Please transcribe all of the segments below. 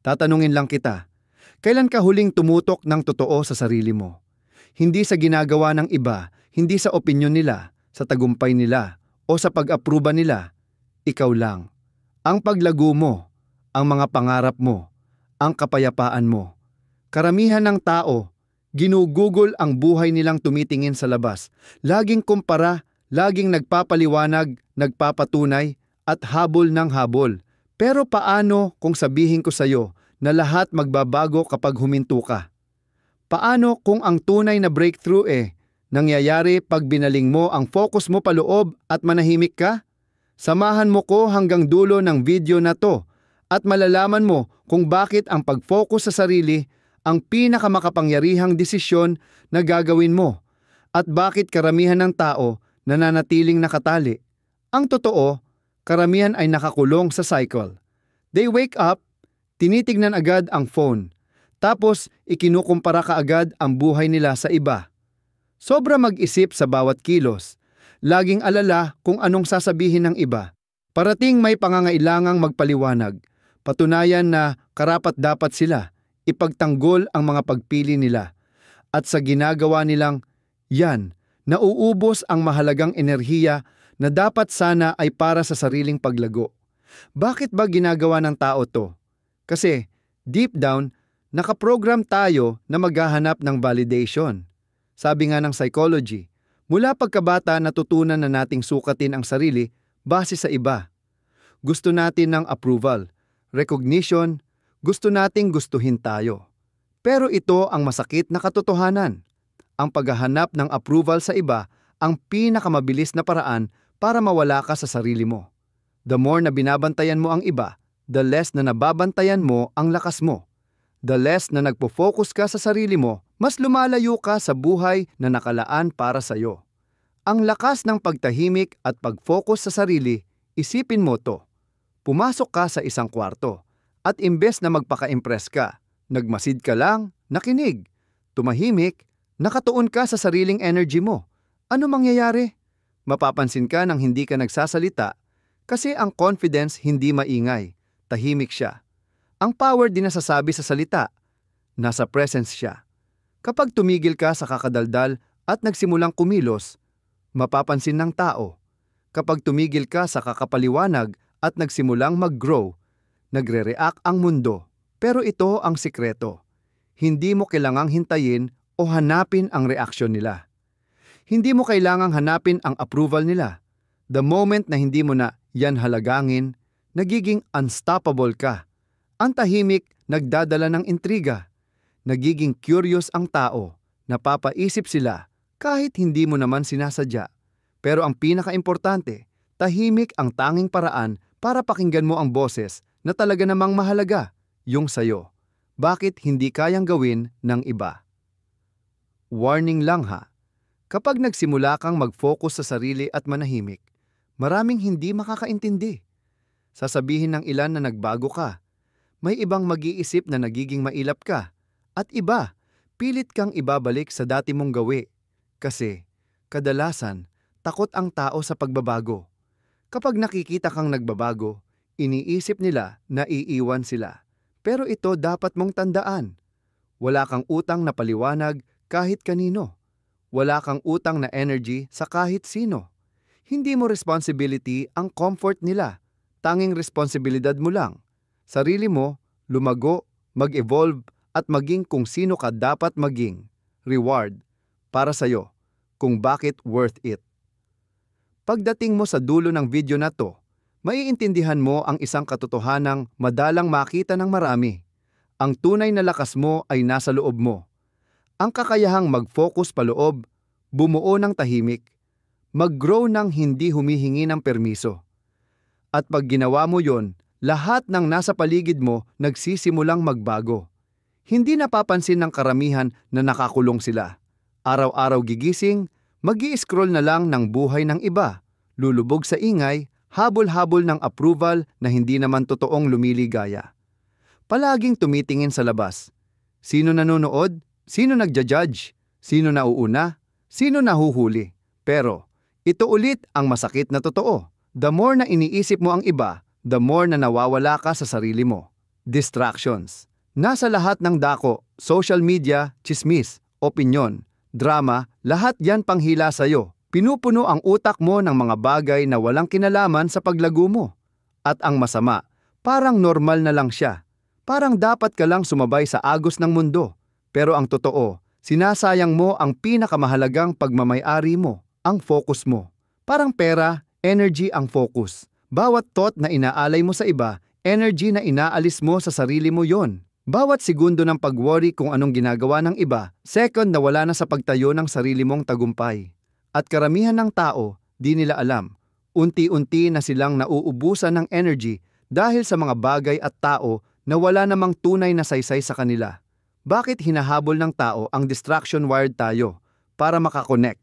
Tatanungin lang kita, kailan ka huling tumutok ng totoo sa sarili mo? Hindi sa ginagawa ng iba, hindi sa opinyon nila, sa tagumpay nila, o sa pag-aproba nila. Ikaw lang. Ang paglago mo, ang mga pangarap mo, ang kapayapaan mo. Karamihan ng tao, ginugugol ang buhay nilang tumitingin sa labas. Laging kumpara, laging nagpapaliwanag, nagpapatunay, at habol ng habol. Pero paano kung sabihin ko sa'yo na lahat magbabago kapag huminto ka? Paano kung ang tunay na breakthrough nangyayari pag binaling mo ang focus mo paloob at manahimik ka? Samahan mo ko hanggang dulo ng video na to at malalaman mo kung bakit ang pag-focus sa sarili ang pinakamakapangyarihang desisyon na gagawin mo at bakit karamihan ng tao nananatiling nakatali. Ang totoo, karamihan ay nakakulong sa cycle. They wake up, tinitignan agad ang phone, tapos ikinukumpara kaagad ang buhay nila sa iba. Sobra mag-isip sa bawat kilos, laging alala kung anong sasabihin ng iba. Parating may pangangailangang magpaliwanag, patunayan na karapat-dapat sila, ipagtanggol ang mga pagpili nila. At sa ginagawa nilang yan, nauubos ang mahalagang enerhiya na dapat sana ay para sa sariling paglago. Bakit ba ginagawa ng tao to? Kasi, deep down, nakaprogram tayo na maghahanap ng validation. Sabi nga ng psychology, mula pagkabata natutunan na nating sukatin ang sarili base sa iba. Gusto natin ng approval, recognition, gusto nating gustuhin tayo. Pero ito ang masakit na katotohanan. Ang paghahanap ng approval sa iba ang pinakamabilis na paraan para mawala ka sa sarili mo. The more na binabantayan mo ang iba, the less na nababantayan mo ang lakas mo. The less na nagpo-focus ka sa sarili mo, mas lumalayo ka sa buhay na nakalaan para sa iyo. Ang lakas ng pagtahimik at pag-focus sa sarili, isipin mo to. Pumasok ka sa isang kwarto at imbes na magpaka-impress ka, nagmasid ka lang, nakinig, tumahimik, nakatuon ka sa sariling energy mo. Ano mangyayari? Mapapansin ka nang hindi ka nagsasalita kasi ang confidence hindi maingay, tahimik siya. Ang power di nasasabi sa salita, nasa presence siya. Kapag tumigil ka sa kakadaldal at nagsimulang kumilos, mapapansin ng tao. Kapag tumigil ka sa kakapaliwanag at nagsimulang mag-grow, nagre-react ang mundo. Pero ito ang sikreto. Hindi mo kailangang hintayin o hanapin ang reaksyon nila. Hindi mo kailangang hanapin ang approval nila. The moment na hindi mo na yan halagangin, nagiging unstoppable ka. Ang tahimik nagdadala ng intriga. Nagiging curious ang tao, napapaisip sila kahit hindi mo naman sinasadya. Pero ang pinaka-importante, tahimik ang tanging paraan para pakinggan mo ang boses na talaga namang mahalaga, yung sayo. Bakit hindi kayang gawin ng iba? Warning lang ha, kapag nagsimula kang mag-focus sa sarili at manahimik, maraming hindi makakaintindi. Sasabihin ng ilan na nagbago ka. May ibang mag-iisip na nagiging mailap ka. At iba, pilit kang ibabalik sa dati mong gawi. Kasi, kadalasan, takot ang tao sa pagbabago. Kapag nakikita kang nagbabago, iniisip nila na iiwan sila. Pero ito dapat mong tandaan. Wala kang utang na paliwanag kahit kanino. Wala kang utang na energy sa kahit sino. Hindi mo responsibility ang comfort nila. Tanging responsibilidad mo lang. Sarili mo, lumago, mag-evolve, at maging kung sino ka dapat maging. Reward para sa'yo kung bakit worth it. Pagdating mo sa dulo ng video na to, maiintindihan mo ang isang katotohanang madalang makita ng marami. Ang tunay na lakas mo ay nasa loob mo. Ang kakayahang mag-focus paloob, bumuo ng tahimik, mag-grow ng hindi humihingi ng permiso. At pag ginawa mo yon, lahat ng nasa paligid mo nagsisimulang magbago. Hindi napapansin ng karamihan na nakakulong sila. Araw-araw gigising, mag-i-scroll na lang ng buhay ng iba, lulubog sa ingay, habol-habol ng approval na hindi naman totoong lumiligaya. Palaging tumitingin sa labas. Sino nanonood? Sino nagja-judge? Sino nauuna? Sino nahuhuli? Pero, ito ulit ang masakit na totoo. The more na iniisip mo ang iba, the more na nawawala ka sa sarili mo. Distractions. Nasa lahat ng dako, social media, chismis, opinyon, drama, lahat yan panghila sa'yo. Pinupuno ang utak mo ng mga bagay na walang kinalaman sa paglago mo. At ang masama, parang normal na lang siya. Parang dapat ka lang sumabay sa agos ng mundo. Pero ang totoo, sinasayang mo ang pinakamahalagang pagmamay-ari mo, ang focus mo. Parang pera, energy ang focus. Bawat thought na inaalay mo sa iba, energy na inaalis mo sa sarili mo yon. Bawat segundo ng pag-worry kung anong ginagawa ng iba, second na wala na sa pagtayo ng sarili mong tagumpay. At karamihan ng tao, di nila alam. Unti-unti na silang nauubusan ng energy dahil sa mga bagay at tao na wala namang tunay na saysay sa kanila. Bakit hinahabol ng tao ang distraction wired tayo? Para makakonect.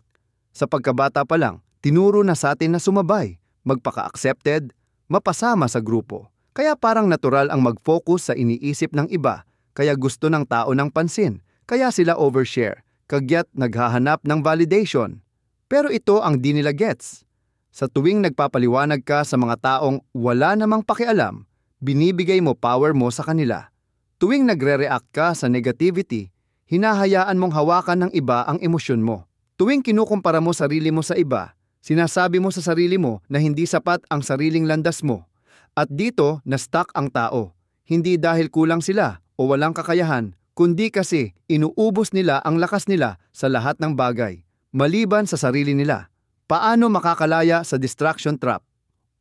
Sa pagkabata pa lang, tinuro na sa atin na sumabay, magpaka-accepted, mapasama sa grupo. Kaya parang natural ang mag-focus sa iniisip ng iba, kaya gusto ng tao ng pansin, kaya sila overshare, kagyat naghahanap ng validation. Pero ito ang di nila gets. Sa tuwing nagpapaliwanag ka sa mga taong wala namang pakialam, binibigay mo power mo sa kanila. Tuwing nagre-react ka sa negativity, hinahayaan mong hawakan ng iba ang emosyon mo. Tuwing kinukumpara mo sarili mo sa iba, sinasabi mo sa sarili mo na hindi sapat ang sariling landas mo. At dito, na-stuck ang tao. Hindi dahil kulang sila o walang kakayahan, kundi kasi inuubos nila ang lakas nila sa lahat ng bagay, maliban sa sarili nila. Paano makakalaya sa distraction trap?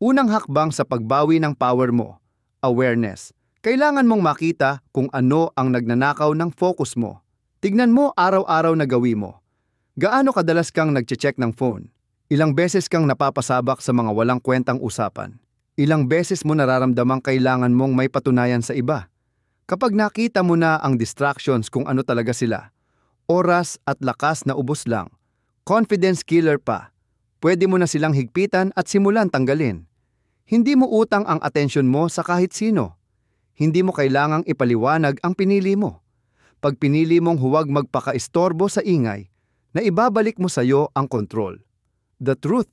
Unang hakbang sa pagbawi ng power mo, awareness. Kailangan mong makita kung ano ang nagnanakaw ng focus mo. Tignan mo araw-araw na gawin mo. Gaano kadalas kang nagche-check ng phone? Ilang beses kang napapasabak sa mga walang kwentang usapan? Ilang beses mo nararamdamang kailangan mong may patunayan sa iba? Kapag nakita mo na ang distractions kung ano talaga sila, oras at lakas na ubos lang, confidence killer pa, pwede mo na silang higpitan at simulan tanggalin. Hindi mo utang ang atensyon mo sa kahit sino. Hindi mo kailangang ipaliwanag ang pinili mo. Pag pinili mong huwag magpaka-istorbo sa ingay, na ibabalik mo sa iyo ang control. The truth,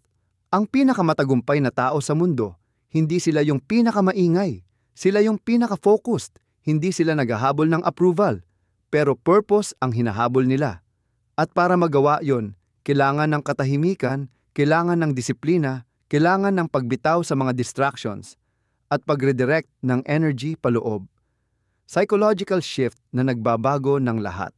ang pinakamatagumpay na tao sa mundo, hindi sila yung pinakamaingay. Sila yung pinaka-focused. Hindi sila naghahabol ng approval. Pero purpose ang hinahabol nila. At para magawa yon, kailangan ng katahimikan, kailangan ng disiplina, kailangan ng pagbitaw sa mga distractions, at pag-redirect ng energy paloob. Psychological shift na nagbabago ng lahat.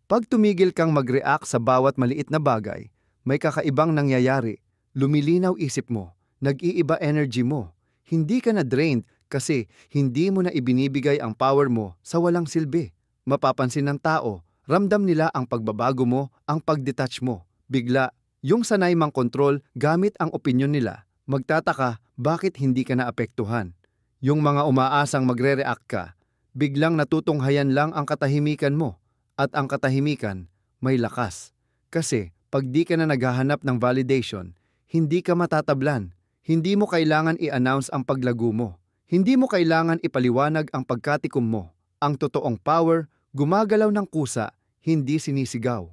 Pag tumigil kang mag-react sa bawat maliit na bagay, may kakaibang nangyayari. Lumilinaw isip mo, nag-iiba energy mo. Hindi ka na drained kasi hindi mo na ibinibigay ang power mo sa walang silbi. Mapapansin ng tao, ramdam nila ang pagbabago mo, ang pag-detach mo. Bigla, yung sanay mang kontrol gamit ang opinyon nila, magtataka bakit hindi ka naapektuhan. Yung mga umaasang magre-react ka, biglang natutunghayan lang ang katahimikan mo. At ang katahimikan, may lakas. Kasi pag di ka na naghahanap ng validation, hindi ka matatablan. Hindi mo kailangan i-announce ang paglago mo. Hindi mo kailangan ipaliwanag ang pagkatikom mo. Ang totoong power, gumagalaw ng kusa, hindi sinisigaw.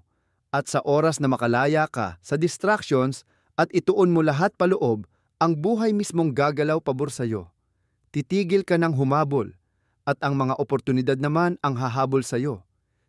At sa oras na makalaya ka sa distractions at ituon mo lahat paloob, ang buhay mismong gagalaw pabor sa'yo. Titigil ka ng humabol, at ang mga oportunidad naman ang hahabol sa'yo.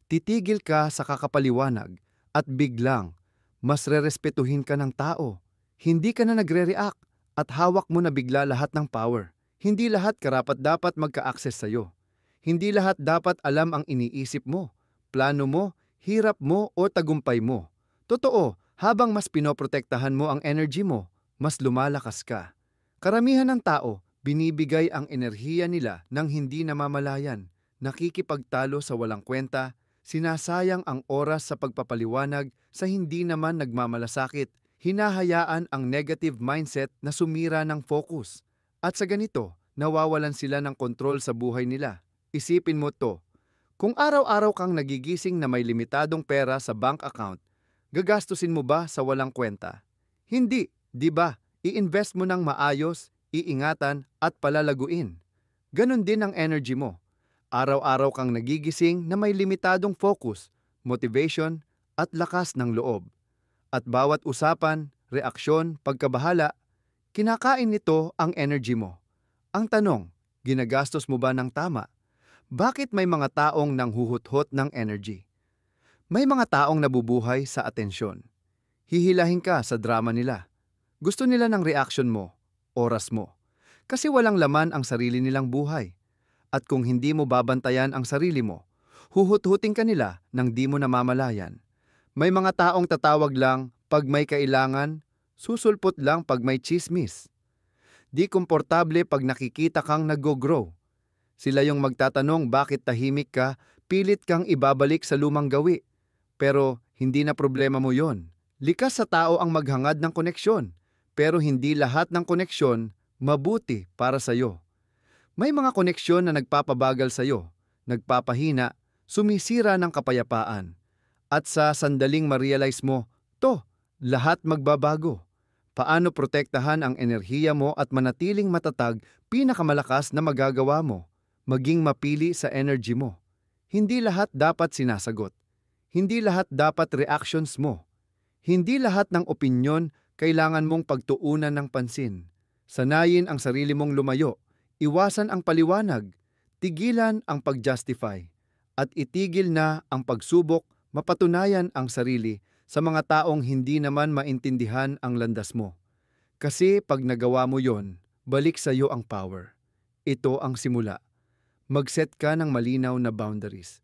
Titigil ka sa kakapaliwanag, at biglang, mas rerespetuhin ka ng tao. Hindi ka na nagre-react, at hawak mo na bigla lahat ng power. Hindi lahat karapat-dapat magka-access sa'yo. Hindi lahat dapat alam ang iniisip mo, plano mo, hirap mo o tagumpay mo. Totoo, habang mas pinoprotektahan mo ang energy mo, mas lumalakas ka. Karamihan ng tao, binibigay ang enerhiya nila nang hindi namamalayan, nakikipagtalo sa walang kwenta, sinasayang ang oras sa pagpapaliwanag sa hindi naman nagmamalasakit, hinahayaan ang negative mindset na sumira ng focus. At sa ganito, nawawalan sila ng kontrol sa buhay nila. Isipin mo to, kung araw-araw kang nagigising na may limitadong pera sa bank account, gagastusin mo ba sa walang kwenta? Hindi, di ba? I-invest mo ng maayos, iingatan at palalaguin. Ganon din ang energy mo. Araw-araw kang nagigising na may limitadong focus, motivation at lakas ng loob. At bawat usapan, reaksyon, pagkabahala, kinakain nito ang energy mo. Ang tanong, ginagastos mo ba ng tama? Bakit may mga taong nanghuhuthot ng energy? May mga taong nabubuhay sa atensyon. Hihilahin ka sa drama nila. Gusto nila ng reaction mo, oras mo. Kasi walang laman ang sarili nilang buhay. At kung hindi mo babantayan ang sarili mo, huhut-huting ka nila nang di mo namamalayan. May mga taong tatawag lang pag may kailangan, susulpot lang pag may chismis. Di komportable pag nakikita kang nag-grow. Sila yung magtatanong bakit tahimik ka, pilit kang ibabalik sa lumang gawi. Pero hindi na problema mo yon. Likas sa tao ang maghangad ng koneksyon, pero hindi lahat ng koneksyon mabuti para sa'yo. May mga koneksyon na nagpapabagal sa'yo, nagpapahina, sumisira ng kapayapaan. At sa sandaling ma-realize mo, lahat magbabago. Paano protektahan ang enerhiya mo at manatiling matatag, pinakamalakas na magagawa mo? Maging mapili sa energy mo. Hindi lahat dapat sinasagot. Hindi lahat dapat reactions mo. Hindi lahat ng opinyon kailangan mong pagtuunan ng pansin. Sanayin ang sarili mong lumayo. Iwasan ang paliwanag. Tigilan ang pag-justify. At itigil na ang pagsubok, mapatunayan ang sarili sa mga taong hindi naman maintindihan ang landas mo. Kasi pag nagawa mo yon, balik sa iyo ang power. Ito ang simula. Mag-set ka ng malinaw na boundaries.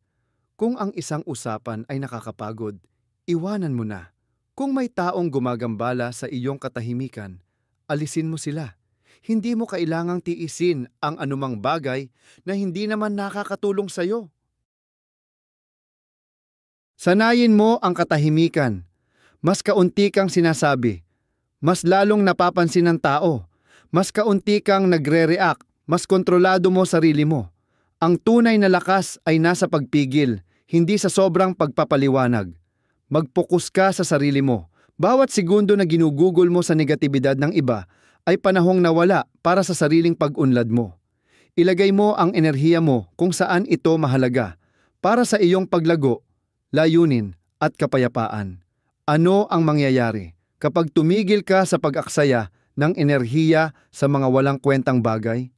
Kung ang isang usapan ay nakakapagod, iwanan mo na. Kung may taong gumagambala sa iyong katahimikan, alisin mo sila. Hindi mo kailangang tiisin ang anumang bagay na hindi naman nakakatulong sa iyo. Sanayin mo ang katahimikan. Mas kaunti kang sinasabi. Mas lalong napapansin ng tao. Mas kaunti kang nagre-react. Mas kontrolado mo sarili mo. Ang tunay na lakas ay nasa pagpigil, hindi sa sobrang pagpapaliwanag. Mag-focus ka sa sarili mo. Bawat segundo na ginugugol mo sa negatibidad ng iba ay panahong nawala para sa sariling pag-unlad mo. Ilagay mo ang enerhiya mo kung saan ito mahalaga para sa iyong paglago, layunin at kapayapaan. Ano ang mangyayari kapag tumigil ka sa pag-aksaya ng enerhiya sa mga walang kwentang bagay?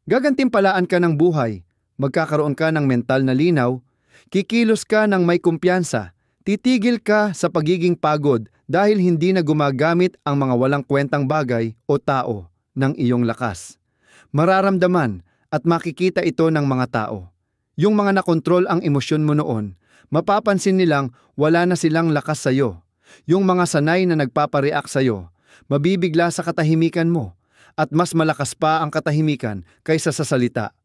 Gagantimpalaan ka ng buhay, magkakaroon ka ng mental na linaw, kikilos ka ng may kumpiyansa, titigil ka sa pagiging pagod dahil hindi na gumagamit ang mga walang kwentang bagay o tao ng iyong lakas. Mararamdaman at makikita ito ng mga tao. Yung mga nakontrol ang emosyon mo noon, mapapansin nilang wala na silang lakas sa'yo. Yung mga sanay na nagpapareact sa'yo, mabibigla sa katahimikan mo at mas malakas pa ang katahimikan kaysa sa salita.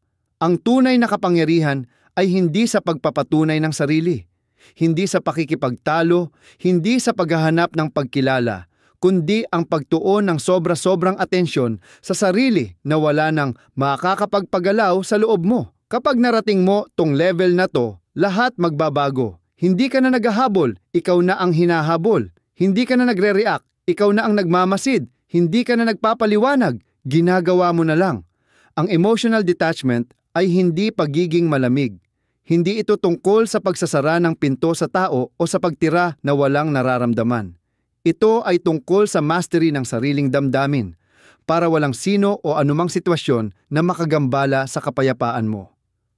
Ang tunay na kapangyarihan ay hindi sa pagpapatunay ng sarili, hindi sa pakikipagtalo, hindi sa paghahanap ng pagkilala, kundi ang pagtuon ng sobra-sobrang atensyon sa sarili na wala nang makakapagpagalaw sa loob mo. Kapag narating mo tong level na to, lahat magbabago. Hindi ka na naghahabol, ikaw na ang hinahabol. Hindi ka na nagre-react, ikaw na ang nagmamasid. Hindi ka na nagpapaliwanag, ginagawa mo na lang. Ang emotional detachment ay hindi pagiging malamig. Hindi ito tungkol sa pagsasara ng pinto sa tao o sa pagtira na walang nararamdaman. Ito ay tungkol sa mastery ng sariling damdamin para walang sino o anumang sitwasyon na makagambala sa kapayapaan mo.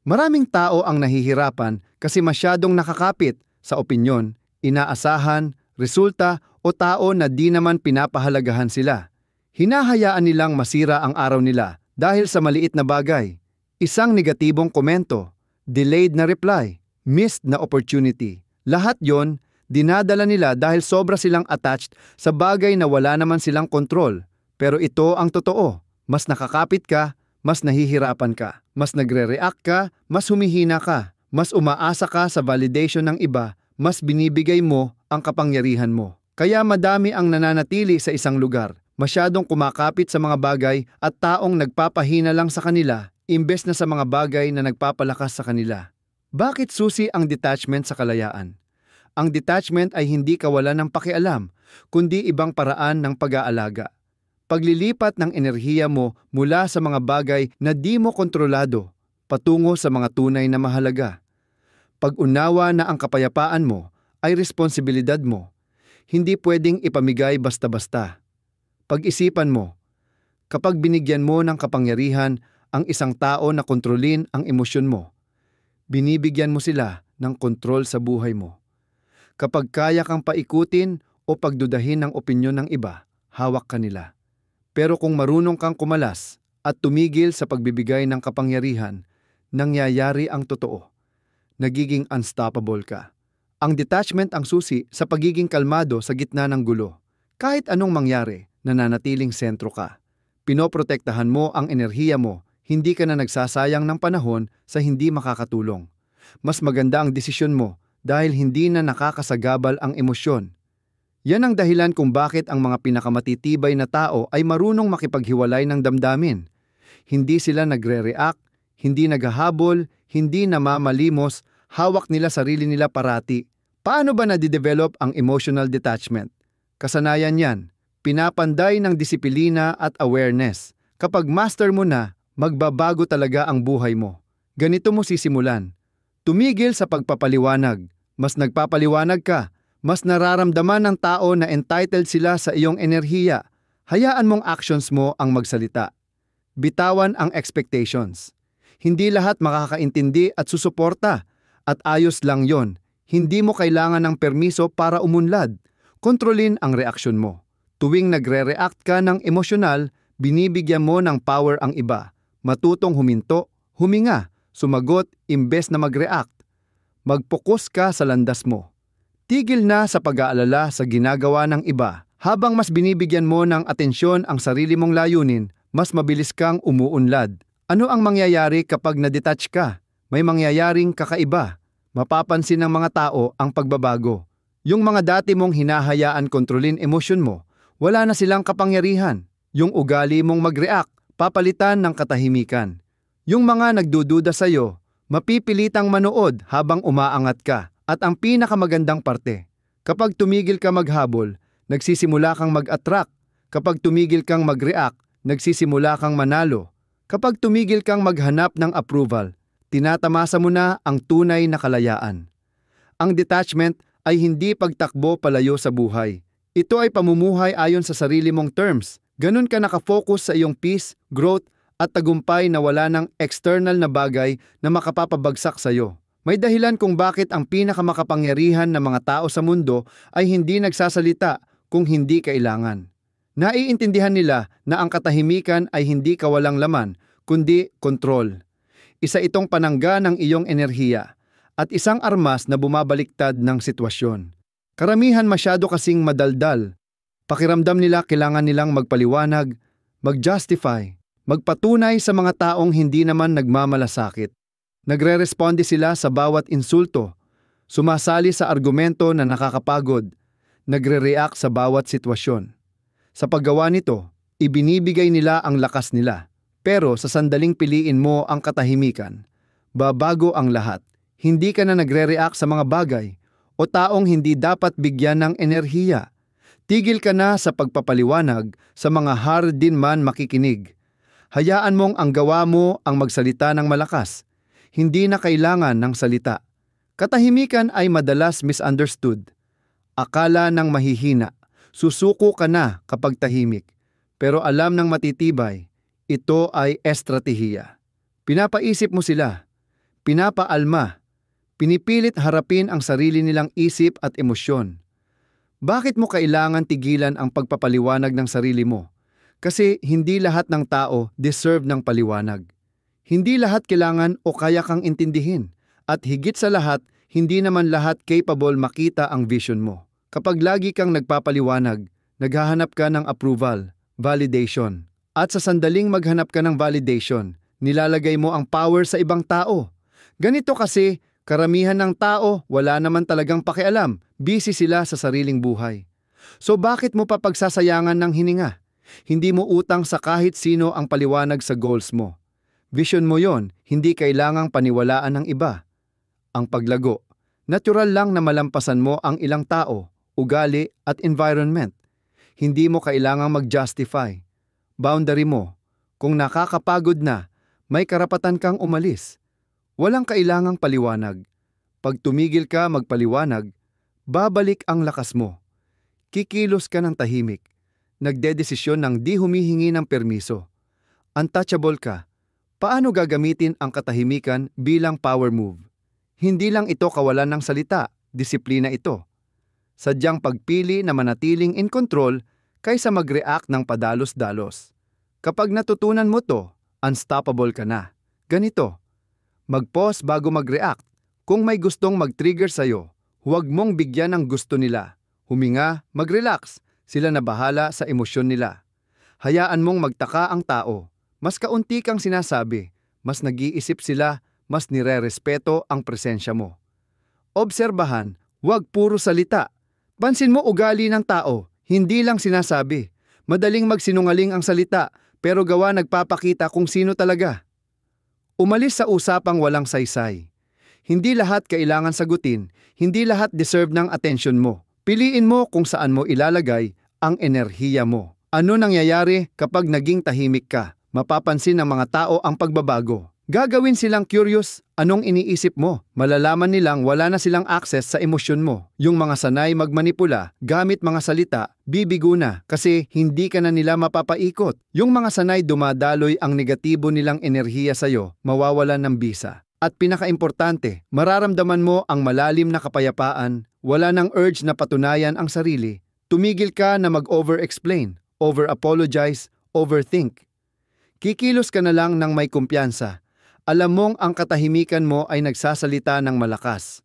Maraming tao ang nahihirapan kasi masyadong nakakapit sa opinyon, inaasahan, resulta o tao na di naman pinapahalagahan sila. Hinahayaan nilang masira ang araw nila dahil sa maliit na bagay. Isang negatibong komento, delayed na reply, missed na opportunity. Lahat yon, dinadala nila dahil sobra silang attached sa bagay na wala naman silang kontrol. Pero ito ang totoo, mas nakakapit ka, mas nahihirapan ka. Mas nagre-react ka, mas humihina ka. Mas umaasa ka sa validation ng iba, mas binibigay mo ang kapangyarihan mo. Kaya madami ang nananatili sa isang lugar, masyadong kumakapit sa mga bagay at taong nagpapahina lang sa kanila, imbes na sa mga bagay na nagpapalakas sa kanila. Bakit susi ang detachment sa kalayaan? Ang detachment ay hindi kawalan ng pakialam, kundi ibang paraan ng pag-aalaga. Paglilipat ng enerhiya mo mula sa mga bagay na di mo kontrolado, patungo sa mga tunay na mahalaga. Pag-unawa na ang kapayapaan mo ay responsibilidad mo, hindi pwedeng ipamigay basta-basta. Pag-isipan mo, kapag binigyan mo ng kapangyarihan ang isang tao na kontrolin ang emosyon mo, Binibigyan mo sila ng kontrol sa buhay mo. Kapag kaya kang paikutin o pagdudahin ng opinyon ng iba, hawak ka nila. Pero kung marunong kang kumalas at tumigil sa pagbibigay ng kapangyarihan, nangyayari ang totoo. Nagiging unstoppable ka. Ang detachment ang susi sa pagiging kalmado sa gitna ng gulo. Kahit anong mangyari, nananatiling sentro ka. Pinoprotektahan mo ang enerhiya mo, hindi ka na nagsasayang ng panahon sa hindi makakatulong. Mas maganda ang desisyon mo dahil hindi na nakakasagabal ang emosyon. Yan ang dahilan kung bakit ang mga pinakamatitibay na tao ay marunong makipaghiwalay ng damdamin. Hindi sila nagre-react, hindi naghahabol, hindi namamalimos, hawak nila sarili nila parati. Paano ba nadidevelop ang emotional detachment? Kasanayan yan, pinapanday ng disiplina at awareness. Kapag master mo na, magbabago talaga ang buhay mo. Ganito mo sisimulan. Tumigil sa pagpapaliwanag. Mas nagpapaliwanag ka, mas nararamdaman ng tao na entitled sila sa iyong enerhiya. Hayaan mong actions mo ang magsalita. Bitawan ang expectations. Hindi lahat makakaintindi at susuporta. At ayos lang yon. Hindi mo kailangan ng permiso para umunlad. Kontrolin ang reaksyon mo. Tuwing nagre-react ka ng emosyonal, binibigyan mo ng power ang iba. Matutong huminto, huminga, sumagot imbes na mag-react. Mag-focus ka sa landas mo. Tigil na sa pag-aalala sa ginagawa ng iba. Habang mas binibigyan mo ng atensyon ang sarili mong layunin, mas mabilis kang umuunlad. Ano ang mangyayari kapag na-detach ka? May mangyayaring kakaiba. Mapapansin ng mga tao ang pagbabago. Yung mga dati mong hinahayaan kontrolin emosyon mo, wala na silang kapangyarihan. Yung ugali mong mag-react, papalitan ng katahimikan. Yung mga nagdududa sa'yo, mapipilitang manood habang umaangat ka. At ang pinakamagandang parte, kapag tumigil ka maghabol, nagsisimula kang mag-attract. Kapag tumigil kang mag-react, nagsisimula kang manalo. Kapag tumigil kang maghanap ng approval, tinatamasa mo na ang tunay na kalayaan. Ang detachment ay hindi pagtakbo palayo sa buhay. Ito ay pamumuhay ayon sa sarili mong terms. Ganun ka nakafocus sa iyong peace, growth, at tagumpay na wala ng external na bagay na makapapabagsak sa iyo. May dahilan kung bakit ang pinakamakapangyarihan na mga tao sa mundo ay hindi nagsasalita kung hindi kailangan. Naiintindihan nila na ang katahimikan ay hindi kawalang laman, kundi kontrol. Isa itong panangga ng iyong enerhiya at isang armas na bumabaliktad ng sitwasyon. Karamihan masyado kasing madaldal. Pakiramdam nila kailangan nilang magpaliwanag, mag-justify, magpatunay sa mga taong hindi naman nagmamalasakit. Nagre-responde sila sa bawat insulto, sumasali sa argumento na nakakapagod, nagre-react sa bawat sitwasyon. Sa paggawa nito, ibinibigay nila ang lakas nila. Pero sa sandaling piliin mo ang katahimikan, babago ang lahat. Hindi ka na nagre-react sa mga bagay o taong hindi dapat bigyan ng enerhiya. Tigil ka na sa pagpapaliwanag sa mga hardin man makikinig. Hayaan mong ang gawa mo ang magsalita ng malakas. Hindi na kailangan ng salita. Katahimikan ay madalas misunderstood. Akala ng mahihina, susuko ka na kapag tahimik. Pero alam ng matitibay, ito ay estratehiya. Pinapaisip mo sila, pinapaalma, pinipilit harapin ang sarili nilang isip at emosyon. Bakit mo kailangan tigilan ang pagpapaliwanag ng sarili mo? Kasi hindi lahat ng tao deserve ng paliwanag. Hindi lahat kailangan o kaya kang intindihin. At higit sa lahat, hindi naman lahat capable makita ang vision mo. Kapag lagi kang nagpapaliwanag, naghahanap ka ng approval, validation. At sa sandaling maghanap ka ng validation, nilalagay mo ang power sa ibang tao. Ganito kasi, karamihan ng tao wala naman talagang pakialam, busy sila sa sariling buhay. So bakit mo pa pagsasayangan ng hininga? Hindi mo utang sa kahit sino ang paliwanag sa goals mo. Vision mo yon, hindi kailangang paniwalaan ng iba. Ang paglago, natural lang na malampasan mo ang ilang tao, ugali at environment. Hindi mo kailangang mag-justify. Boundary mo, kung nakakapagod na, may karapatan kang umalis. Walang kailangang paliwanag. Pag tumigil ka magpaliwanag, babalik ang lakas mo. Kikilos ka ng tahimik. Nagdedesisyon ng di humihingi ng permiso. Untouchable ka. Paano gagamitin ang katahimikan bilang power move? Hindi lang ito kawalan ng salita, disiplina ito. Sadyang pagpili na manatiling in control kaysa mag-react ng padalos-dalos. Kapag natutunan mo to, unstoppable ka na. Ganito, mag-pause bago mag-react. Kung may gustong mag-trigger sa'yo, huwag mong bigyan ng gusto nila. Huminga, mag-relax, sila na bahala sa emosyon nila. Hayaan mong magtaka ang tao. Mas kaunti kang sinasabi, mas nag-iisip sila, mas nire-respeto ang presensya mo. Obserbahan, huwag puro salita. Pansin mo ugali ng tao, hindi lang sinasabi. Madaling magsinungaling ang salita, pero gawa nagpapakita kung sino talaga. Umalis sa usapang walang saysay. Hindi lahat kailangan sagutin, hindi lahat deserve ng atensyon mo. Piliin mo kung saan mo ilalagay ang enerhiya mo. Ano nangyayari kapag naging tahimik ka? Mapapansin ng mga tao ang pagbabago. Gagawin silang curious, anong iniisip mo? Malalaman nilang wala na silang access sa emosyon mo. Yung mga sanay magmanipula, gamit mga salita, bibigo na kasi hindi ka na nila mapapaikot. Yung mga sanay dumadaloy ang negatibo nilang enerhiya sa'yo, mawawalan ng bisa. At pinakaimportante, mararamdaman mo ang malalim na kapayapaan, wala nang urge na patunayan ang sarili. Tumigil ka na mag-over-explain, over-apologize, overthink. Kikilos ka na lang ng may kumpiyansa. Alam mong ang katahimikan mo ay nagsasalita ng malakas.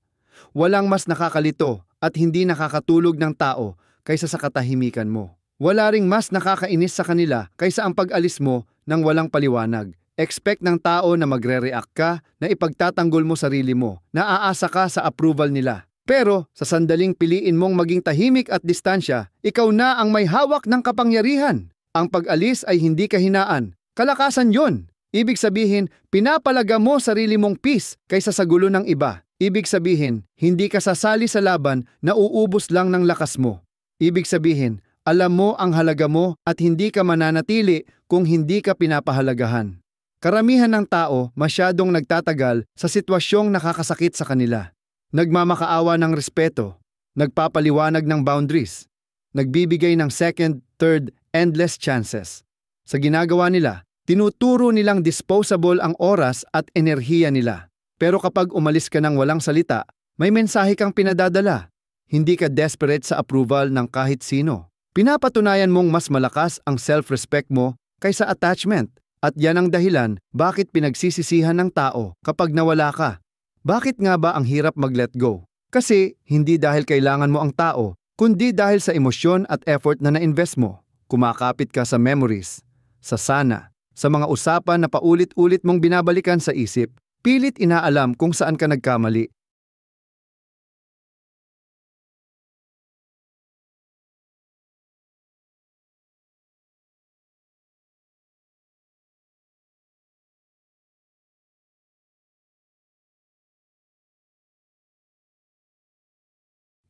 Walang mas nakakalito at hindi nakakatulog ng tao kaysa sa katahimikan mo. Wala ring mas nakakainis sa kanila kaysa ang pag-alis mo ng walang paliwanag. Expect ng tao na magre-react ka, na ipagtatanggol mo sarili mo, na aasa ka sa approval nila. Pero sa sandaling piliin mong maging tahimik at distansya, ikaw na ang may hawak ng kapangyarihan. Ang pag-alis ay hindi kahinaan, kalakasan yon. Ibig sabihin, pinapalaga mo sarili mong peace kaysa sa gulo ng iba. Ibig sabihin, hindi ka sasali sa laban na uubos lang ng lakas mo. Ibig sabihin, alam mo ang halaga mo at hindi ka mananatili kung hindi ka pinapahalagahan. Karamihan ng tao masyadong nagtatagal sa sitwasyong nakakasakit sa kanila. Nagmamakaawa ng respeto, nagpapaliwanag ng boundaries, nagbibigay ng second, third, endless chances. Sa ginagawa nila, tinuturo nilang disposable ang oras at enerhiya nila. Pero kapag umalis ka ng walang salita, may mensahe kang pinadadala. Hindi ka desperate sa approval ng kahit sino. Pinapatunayan mong mas malakas ang self-respect mo kaysa attachment. At yan ang dahilan bakit pinagsisisihan ng tao kapag nawala ka. Bakit nga ba ang hirap mag-let go? Kasi hindi dahil kailangan mo ang tao, kundi dahil sa emosyon at effort na na-invest mo. Kumakapit ka sa memories, sa sana, sa mga usapan na paulit-ulit mong binabalikan sa isip, pilit inaalam kung saan ka nagkamali.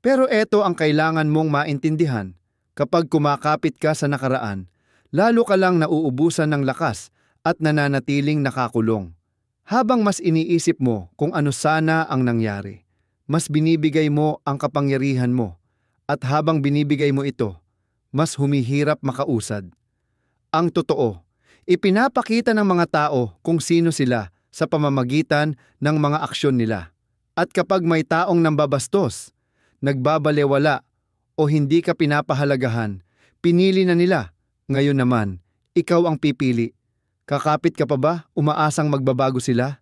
Pero eto ang kailangan mong maintindihan. Kapag kumakapit ka sa nakaraan, lalo ka lang nauubusan ng lakas at nananatiling nakakulong. Habang mas iniisip mo kung ano sana ang nangyari, mas binibigay mo ang kapangyarihan mo. At habang binibigay mo ito, mas humihirap makausad. Ang totoo, ipinapakita ng mga tao kung sino sila sa pamamagitan ng mga aksyon nila. At kapag may taong nambabastos, nagbabalewala o hindi ka pinapahalagahan, pinili na nila. Ngayon naman, ikaw ang pipili. Kakapit ka pa ba, umaasang magbabago sila?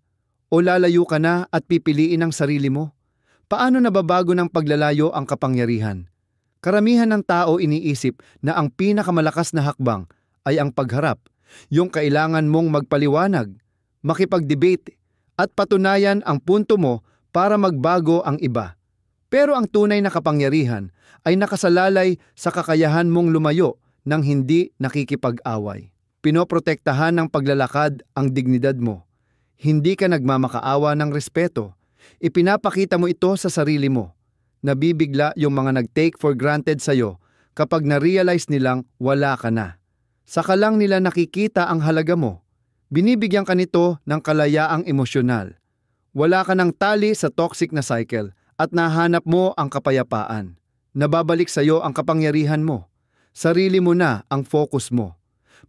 O lalayo ka na at pipiliin ang sarili mo? Paano nababago ng paglalayo ang kapangyarihan? Karamihan ng tao iniisip na ang pinakamalakas na hakbang ay ang pagharap, yung kailangan mong magpaliwanag, makipag-debate, at patunayan ang punto mo para magbago ang iba. Pero ang tunay na kapangyarihan ay nakasalalay sa kakayahan mong lumayo nang hindi nakikipag-away. Pinoprotektahan ng paglalakad ang dignidad mo. Hindi ka nagmamakaawa ng respeto. Ipinapakita mo ito sa sarili mo. Nabibigla yung mga nag-take for granted sa'yo kapag na-realize nilang wala ka na. Saka lang nila nakikita ang halaga mo. Binibigyan ka nito ng kalayaang emosyonal. Wala ka ng tali sa toxic na cycle at nahanap mo ang kapayapaan. Nababalik sa iyo ang kapangyarihan mo. Sarili mo na ang focus mo.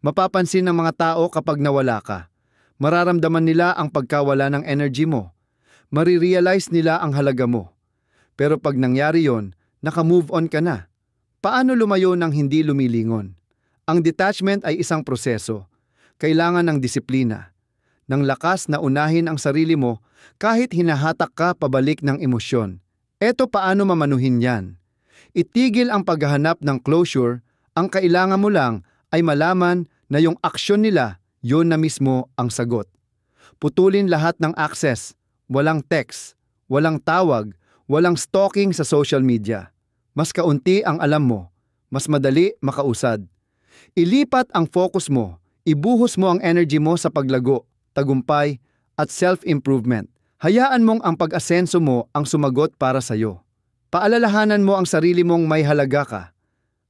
Mapapansin ng mga tao kapag nawala ka. Mararamdaman nila ang pagkawala ng energy mo. Marirealize nila ang halaga mo. Pero pag nangyari yon, naka-move on ka na. Paano lumayo ng hindi lumilingon? Ang detachment ay isang proseso. Kailangan ng disiplina, ng lakas na unahin ang sarili mo kahit hinahatak ka pabalik ng emosyon. Eto paano mamanuhin yan. Itigil ang paghahanap ng closure, ang kailangan mo lang ay malaman na yung aksyon nila, yun na mismo ang sagot. Putulin lahat ng access, walang text, walang tawag, walang stalking sa social media. Mas kaunti ang alam mo, mas madali makausad. Ilipat ang focus mo, ibuhos mo ang energy mo sa paglago, tagumpay, at self-improvement. Hayaan mong ang pag-asenso mo ang sumagot para sa'yo. Paalalahanan mo ang sarili mong may halaga ka.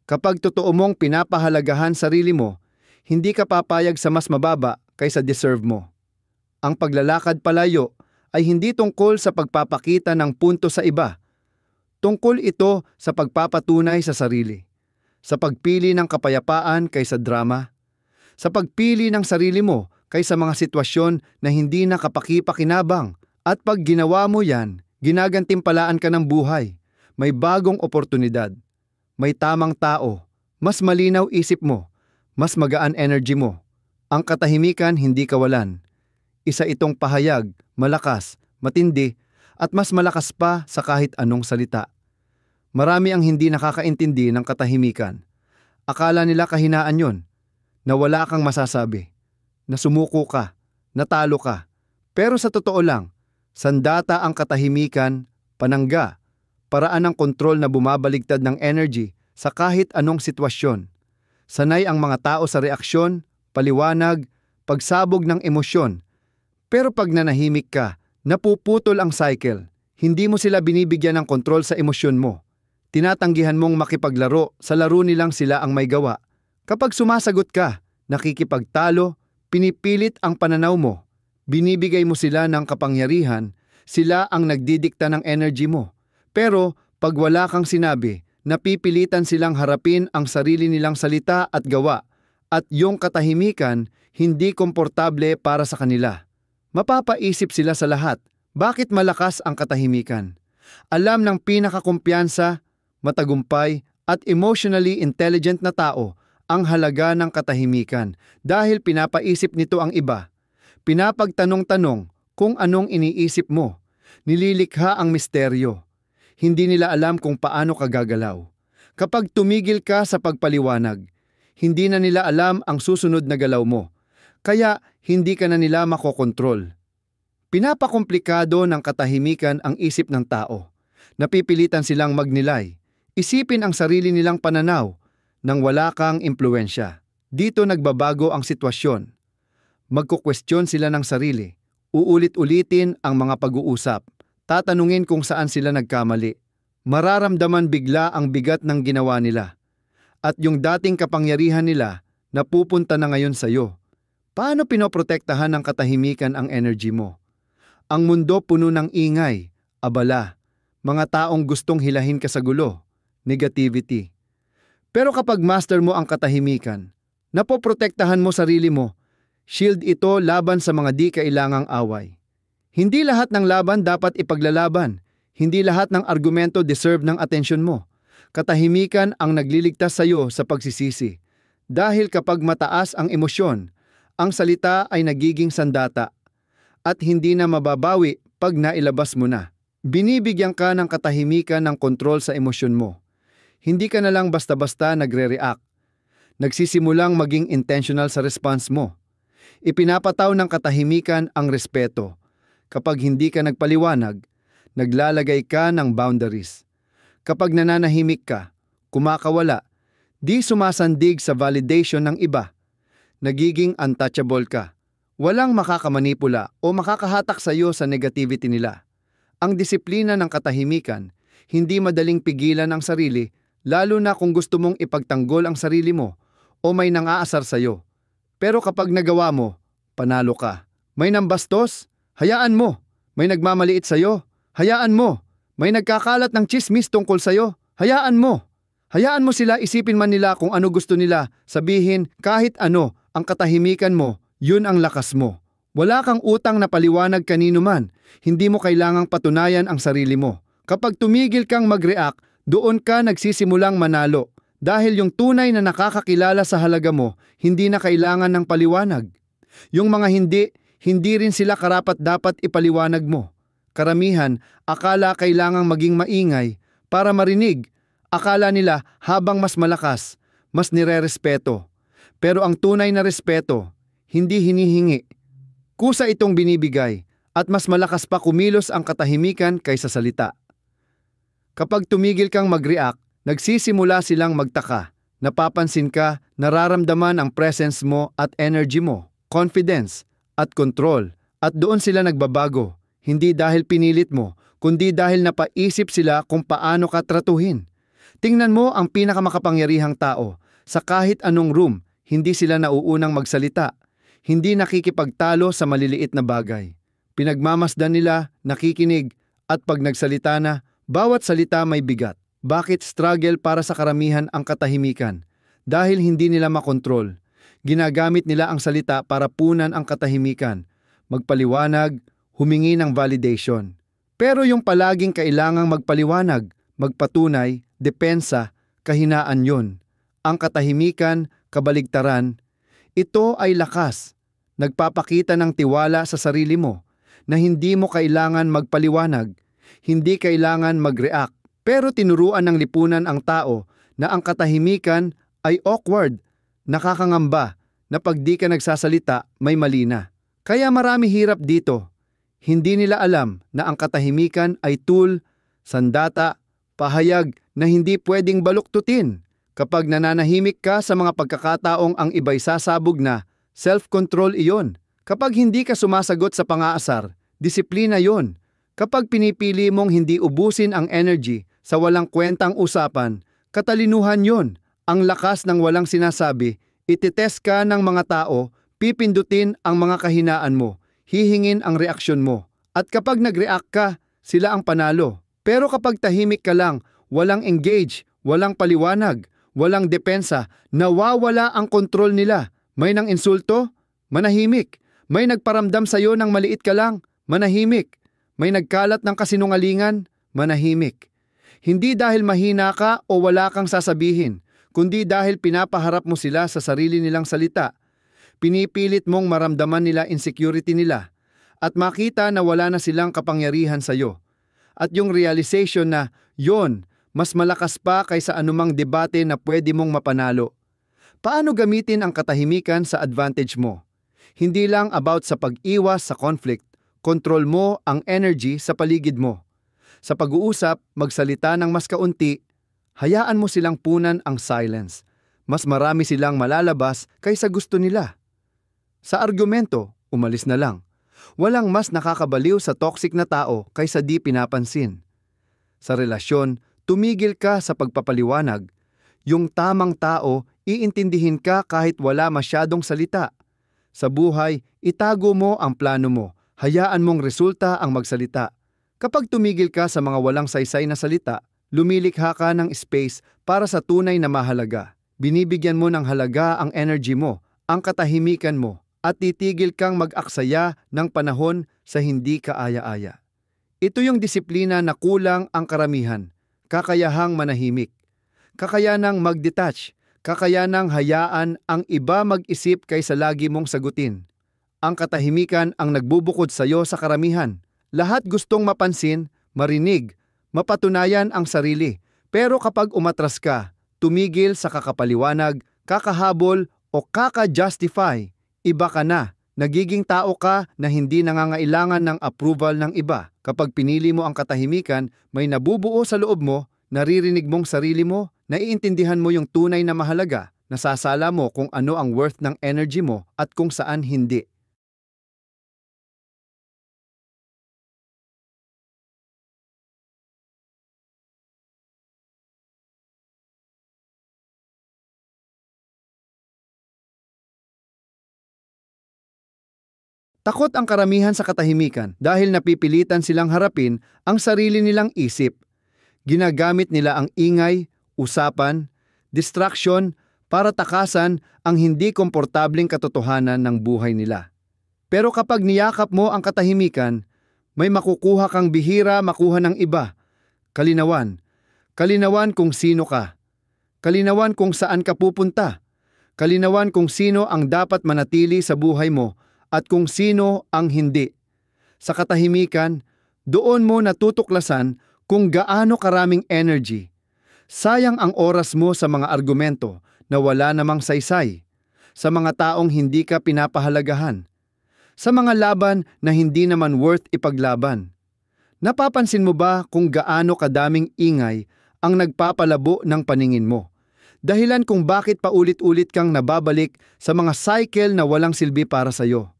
Kapag totoo mong pinapahalagahan sarili mo, hindi ka papayag sa mas mababa kaysa deserve mo. Ang paglalakad palayo ay hindi tungkol sa pagpapakita ng punto sa iba. Tungkol ito sa pagpapatunay sa sarili, sa pagpili ng kapayapaan kaysa drama, sa pagpili ng sarili mo kaysa mga sitwasyon na hindi na kapaki-pakinabang. At pag ginawa mo yan, ginagantimpalaan ka ng buhay. May bagong oportunidad, may tamang tao, mas malinaw isip mo, mas magaan energy mo. Ang katahimikan hindi kawalan. Isa itong pahayag, malakas, matindi, at mas malakas pa sa kahit anong salita. Marami ang hindi nakakaintindi ng katahimikan. Akala nila kahinaan yon, na wala kang masasabi, na sumuko ka, natalo ka. Pero sa totoo lang, sandata ang katahimikan, panangga, paraan ng kontrol na bumabaligtad ng energy sa kahit anong sitwasyon. Sanay ang mga tao sa reaksyon, paliwanag, pagsabog ng emosyon. Pero pag nanahimik ka, napuputol ang cycle. Hindi mo sila binibigyan ng kontrol sa emosyon mo. Tinatanggihan mong makipaglaro sa laro nilang sila ang may gawa. Kapag sumasagot ka, nakikipagtalo, pinipilit ang pananaw mo. Binibigay mo sila ng kapangyarihan, sila ang nagdidikta ng energy mo. Pero pag wala kang sinabi, napipilitan silang harapin ang sarili nilang salita at gawa, at yung katahimikan hindi komportable para sa kanila. Mapapaisip sila sa lahat, bakit malakas ang katahimikan? Alam ng pinakakumpiyansa, matagumpay at emotionally intelligent na tao ang halaga ng katahimikan dahil pinapaisip nito ang iba. Pinapagtanong-tanong kung anong iniisip mo. Nililikha ang misteryo. Hindi nila alam kung paano ka gagalaw. Kapag tumigil ka sa pagpaliwanag, hindi na nila alam ang susunod na galaw mo. Kaya hindi ka na nila makokontrol. Pinapakomplikado ng katahimikan ang isip ng tao. Napipilitan silang magnilay. Isipin ang sarili nilang pananaw nang wala kang impluwensya. Dito nagbabago ang sitwasyon. Magkukwestiyon sila ng sarili. Uulit-ulitin ang mga pag-uusap. Tatanungin kung saan sila nagkamali. Mararamdaman bigla ang bigat ng ginawa nila. At yung dating kapangyarihan nila napupunta na ngayon sa iyo. Paano pinoprotektahan ng katahimikan ang energy mo? Ang mundo puno ng ingay, abala, mga taong gustong hilahin ka sa gulo, negativity. Pero kapag master mo ang katahimikan, napoprotektahan mo sarili mo, shield ito laban sa mga di kailangang away. Hindi lahat ng laban dapat ipaglalaban, hindi lahat ng argumento deserve ng atensyon mo. Katahimikan ang nagliligtas sa iyo sa pagsisisi. Dahil kapag mataas ang emosyon, ang salita ay nagiging sandata at hindi na mababawi pag nailabas mo na. Binibigyan ka ng katahimikan ng kontrol sa emosyon mo. Hindi ka na lang basta-basta nagre-react. Nagsisimulang maging intentional sa response mo. Ipinapataw ng katahimikan ang respeto. Kapag hindi ka nagpaliwanag, naglalagay ka ng boundaries. Kapag nananahimik ka, kumakawala, di sumasandig sa validation ng iba. Nagiging untouchable ka. Walang makakamanipula o makakahatak sa iyo sa negativity nila. Ang disiplina ng katahimikan, hindi madaling pigilan ang sarili, lalo na kung gusto mong ipagtanggol ang sarili mo o may nang-aasar sa iyo. Pero kapag nagawa mo, panalo ka. May nambastos? Hayaan mo. May nagmamaliit sa iyo? Hayaan mo. May nagkakalat ng tsismis tungkol sa iyo? Hayaan mo. Hayaan mo sila, isipin man nila kung ano gusto nila, sabihin kahit ano, ang katahimikan mo, yun ang lakas mo. Wala kang utang na paliwanag kanino man. Hindi mo kailangang patunayan ang sarili mo. Kapag tumigil kang mag-react, doon ka nagsisimulang manalo. Dahil yung tunay na nakakakilala sa halaga mo, hindi na kailangan ng paliwanag. Yung mga hindi rin sila karapat-dapat ipaliwanag mo. Karamihan, akala kailangang maging maingay para marinig. Akala nila habang mas malakas, mas nirerespeto. Pero ang tunay na respeto, hindi hinihingi. Kusa itong binibigay at mas malakas pa kumilos ang katahimikan kaysa salita. Kapag tumigil kang mag-react, nagsisimula silang magtaka. Napapansin ka, nararamdaman ang presence mo at energy mo, confidence at control. At doon sila nagbabago, hindi dahil pinilit mo, kundi dahil napaisip sila kung paano ka tratuhin. Tingnan mo ang pinakamakapangyarihang tao. Sa kahit anong room, hindi sila nauunang magsalita. Hindi nakikipagtalo sa maliliit na bagay. Pinagmamasdan nila, nakikinig, at pag nagsalita na, bawat salita may bigat. Bakit struggle para sa karamihan ang katahimikan? Dahil hindi nila makontrol. Ginagamit nila ang salita para punan ang katahimikan, magpaliwanag, humingi ng validation. Pero yung palaging kailangang magpaliwanag, magpatunay, depensa, kahinaan yun. Ang katahimikan, kabaligtaran, ito ay lakas. Nagpapakita ng tiwala sa sarili mo na hindi mo kailangan magpaliwanag, hindi kailangan mag-react. Pero tinuruan ng lipunan ang tao na ang katahimikan ay awkward, nakakangamba, na pag di ka nagsasalita may mali na. Kaya marami hirap dito. Hindi nila alam na ang katahimikan ay tool, sandata, pahayag na hindi pwedeng baluktutin. Kapag nananahimik ka sa mga pagkakataong ang iba'y sasabog na, self-control iyon. Kapag hindi ka sumasagot sa pangaasar, disiplina yon. Kapag pinipili mong hindi ubusin ang energy sa walang kwentang usapan, katalinuhan yon. Ang lakas ng walang sinasabi, ititest ka ng mga tao, pipindutin ang mga kahinaan mo, hihingin ang reaksyon mo. At kapag nag-react ka, sila ang panalo. Pero kapag tahimik ka lang, walang engage, walang paliwanag, walang depensa, nawawala ang kontrol nila. May nang insulto? Manahimik. May nagparamdam sa'yo ng maliit ka lang? Manahimik. May nagkalat ng kasinungalingan? Manahimik. Hindi dahil mahina ka o wala kang sasabihin, kundi dahil pinapaharap mo sila sa sarili nilang salita. Pinipilit mong maramdaman nila insecurity nila at makita na wala na silang kapangyarihan sa'yo. At yung realization na yon, mas malakas pa kaysa anumang debate na pwede mong mapanalo. Paano gamitin ang katahimikan sa advantage mo? Hindi lang about sa pag-iwas sa conflict, kontrol mo ang energy sa paligid mo. Sa pag-uusap, magsalita ng mas kaunti, hayaan mo silang punan ang silence. Mas marami silang malalabas kaysa gusto nila. Sa argumento, umalis na lang. Walang mas nakakabaliw sa toxic na tao kaysa di pinapansin. Sa relasyon, tumigil ka sa pagpapaliwanag. Yung tamang tao, iintindihin ka kahit wala masyadong salita. Sa buhay, itago mo ang plano mo. Hayaan mong resulta ang magsalita. Kapag tumigil ka sa mga walang saysay na salita, lumilikha ka ng space para sa tunay na mahalaga. Binibigyan mo ng halaga ang energy mo, ang katahimikan mo, at titigil kang mag-aksaya ng panahon sa hindi kaaya-aya. Ito yung disiplina na kulang ang karamihan. Kakayahang manahimik, kakayanang mag-detach, kakayanang hayaan ang iba mag-isip kaysa lagi mong sagutin. Ang katahimikan ang nagbubukod sa iyo sa karamihan. Lahat gustong mapansin, marinig, mapatunayan ang sarili. Pero kapag umatras ka, tumigil sa kakapaliwanag, kakahabol o kaka-justify, iba ka na. Nagiging tao ka na hindi nangangailangan ng approval ng iba. Kapag pinili mo ang katahimikan, may nabubuo sa loob mo, naririnig mong sarili mo, naiintindihan mo yung tunay na mahalaga, nasasala mo kung ano ang worth ng energy mo at kung saan hindi. Takot ang karamihan sa katahimikan dahil napipilitan silang harapin ang sarili nilang isip. Ginagamit nila ang ingay, usapan, distraction para takasan ang hindi komportabling katotohanan ng buhay nila. Pero kapag niyakap mo ang katahimikan, may makukuha kang bihira makuha ng iba. Kalinawan. Kalinawan kung sino ka. Kalinawan kung saan ka pupunta. Kalinawan kung sino ang dapat manatili sa buhay mo at kung sino ang hindi. Sa katahimikan, doon mo natutuklasan kung gaano karaming energy. Sayang ang oras mo sa mga argumento na wala namang saysay, sa mga taong hindi ka pinapahalagahan, sa mga laban na hindi naman worth ipaglaban. Napapansin mo ba kung gaano kadaming ingay ang nagpapalabo ng paningin mo? Dahilan kung bakit paulit-ulit kang nababalik sa mga cycle na walang silbi para sa'yo.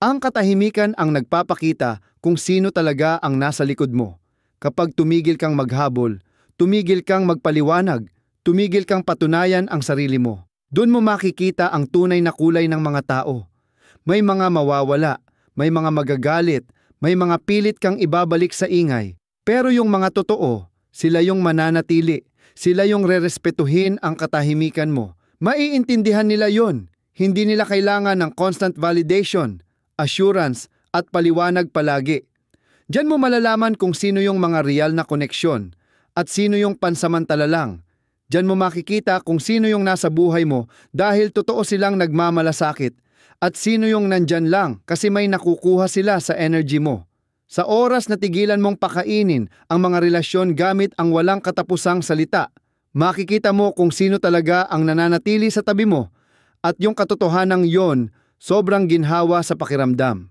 Ang katahimikan ang nagpapakita kung sino talaga ang nasa likod mo. Kapag tumigil kang maghabol, tumigil kang magpaliwanag, tumigil kang patunayan ang sarili mo, doon mo makikita ang tunay na kulay ng mga tao. May mga mawawala, may mga magagalit, may mga pilit kang ibabalik sa ingay. Pero yung mga totoo, sila yung mananatili, sila yung rerespetuhin ang katahimikan mo. Maiintindihan nila yon. Hindi nila kailangan ng constant validation, assurance at paliwanag palagi. Diyan mo malalaman kung sino yung mga real na koneksyon at sino yung pansamantala lang. Diyan mo makikita kung sino yung nasa buhay mo dahil totoo silang nagmamalasakit at sino yung nandyan lang kasi may nakukuha sila sa energy mo. Sa oras na tigilan mong pakainin ang mga relasyon gamit ang walang katapusang salita, makikita mo kung sino talaga ang nananatili sa tabi mo at yung katotohanang yon sobrang ginhawa sa pakiramdam.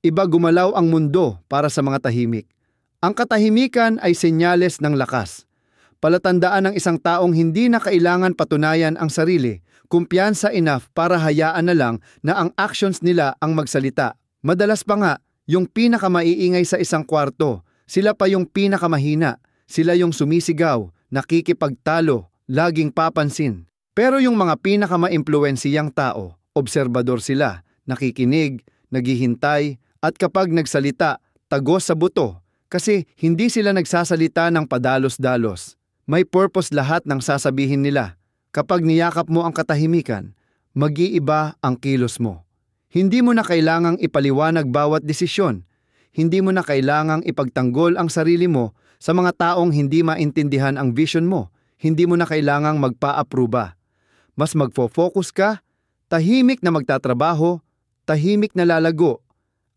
Iba gumalaw ang mundo para sa mga tahimik. Ang katahimikan ay senyales ng lakas. Palatandaan ng isang taong hindi na kailangan patunayan ang sarili, kumpiyansa enough para hayaan na lang na ang actions nila ang magsalita. Madalas pa nga, yung pinakamaiingay sa isang kwarto, sila pa yung pinakamahina, sila yung sumisigaw, nakikipagtalo, laging papansin. Pero yung mga pinakamaimpluwensiyang tao, obserbador sila, nakikinig, naghihintay, at kapag nagsalita, tagos sa buto, kasi hindi sila nagsasalita ng padalos-dalos. May purpose lahat ng sasabihin nila. Kapag niyakap mo ang katahimikan, mag-iiba ang kilos mo. Hindi mo na kailangang ipaliwanag bawat desisyon. Hindi mo na kailangang ipagtanggol ang sarili mo sa mga taong hindi maintindihan ang vision mo. Hindi mo na kailangang magpa-aproba. Mas magfo-focus ka, tahimik na magtatrabaho, tahimik na lalago,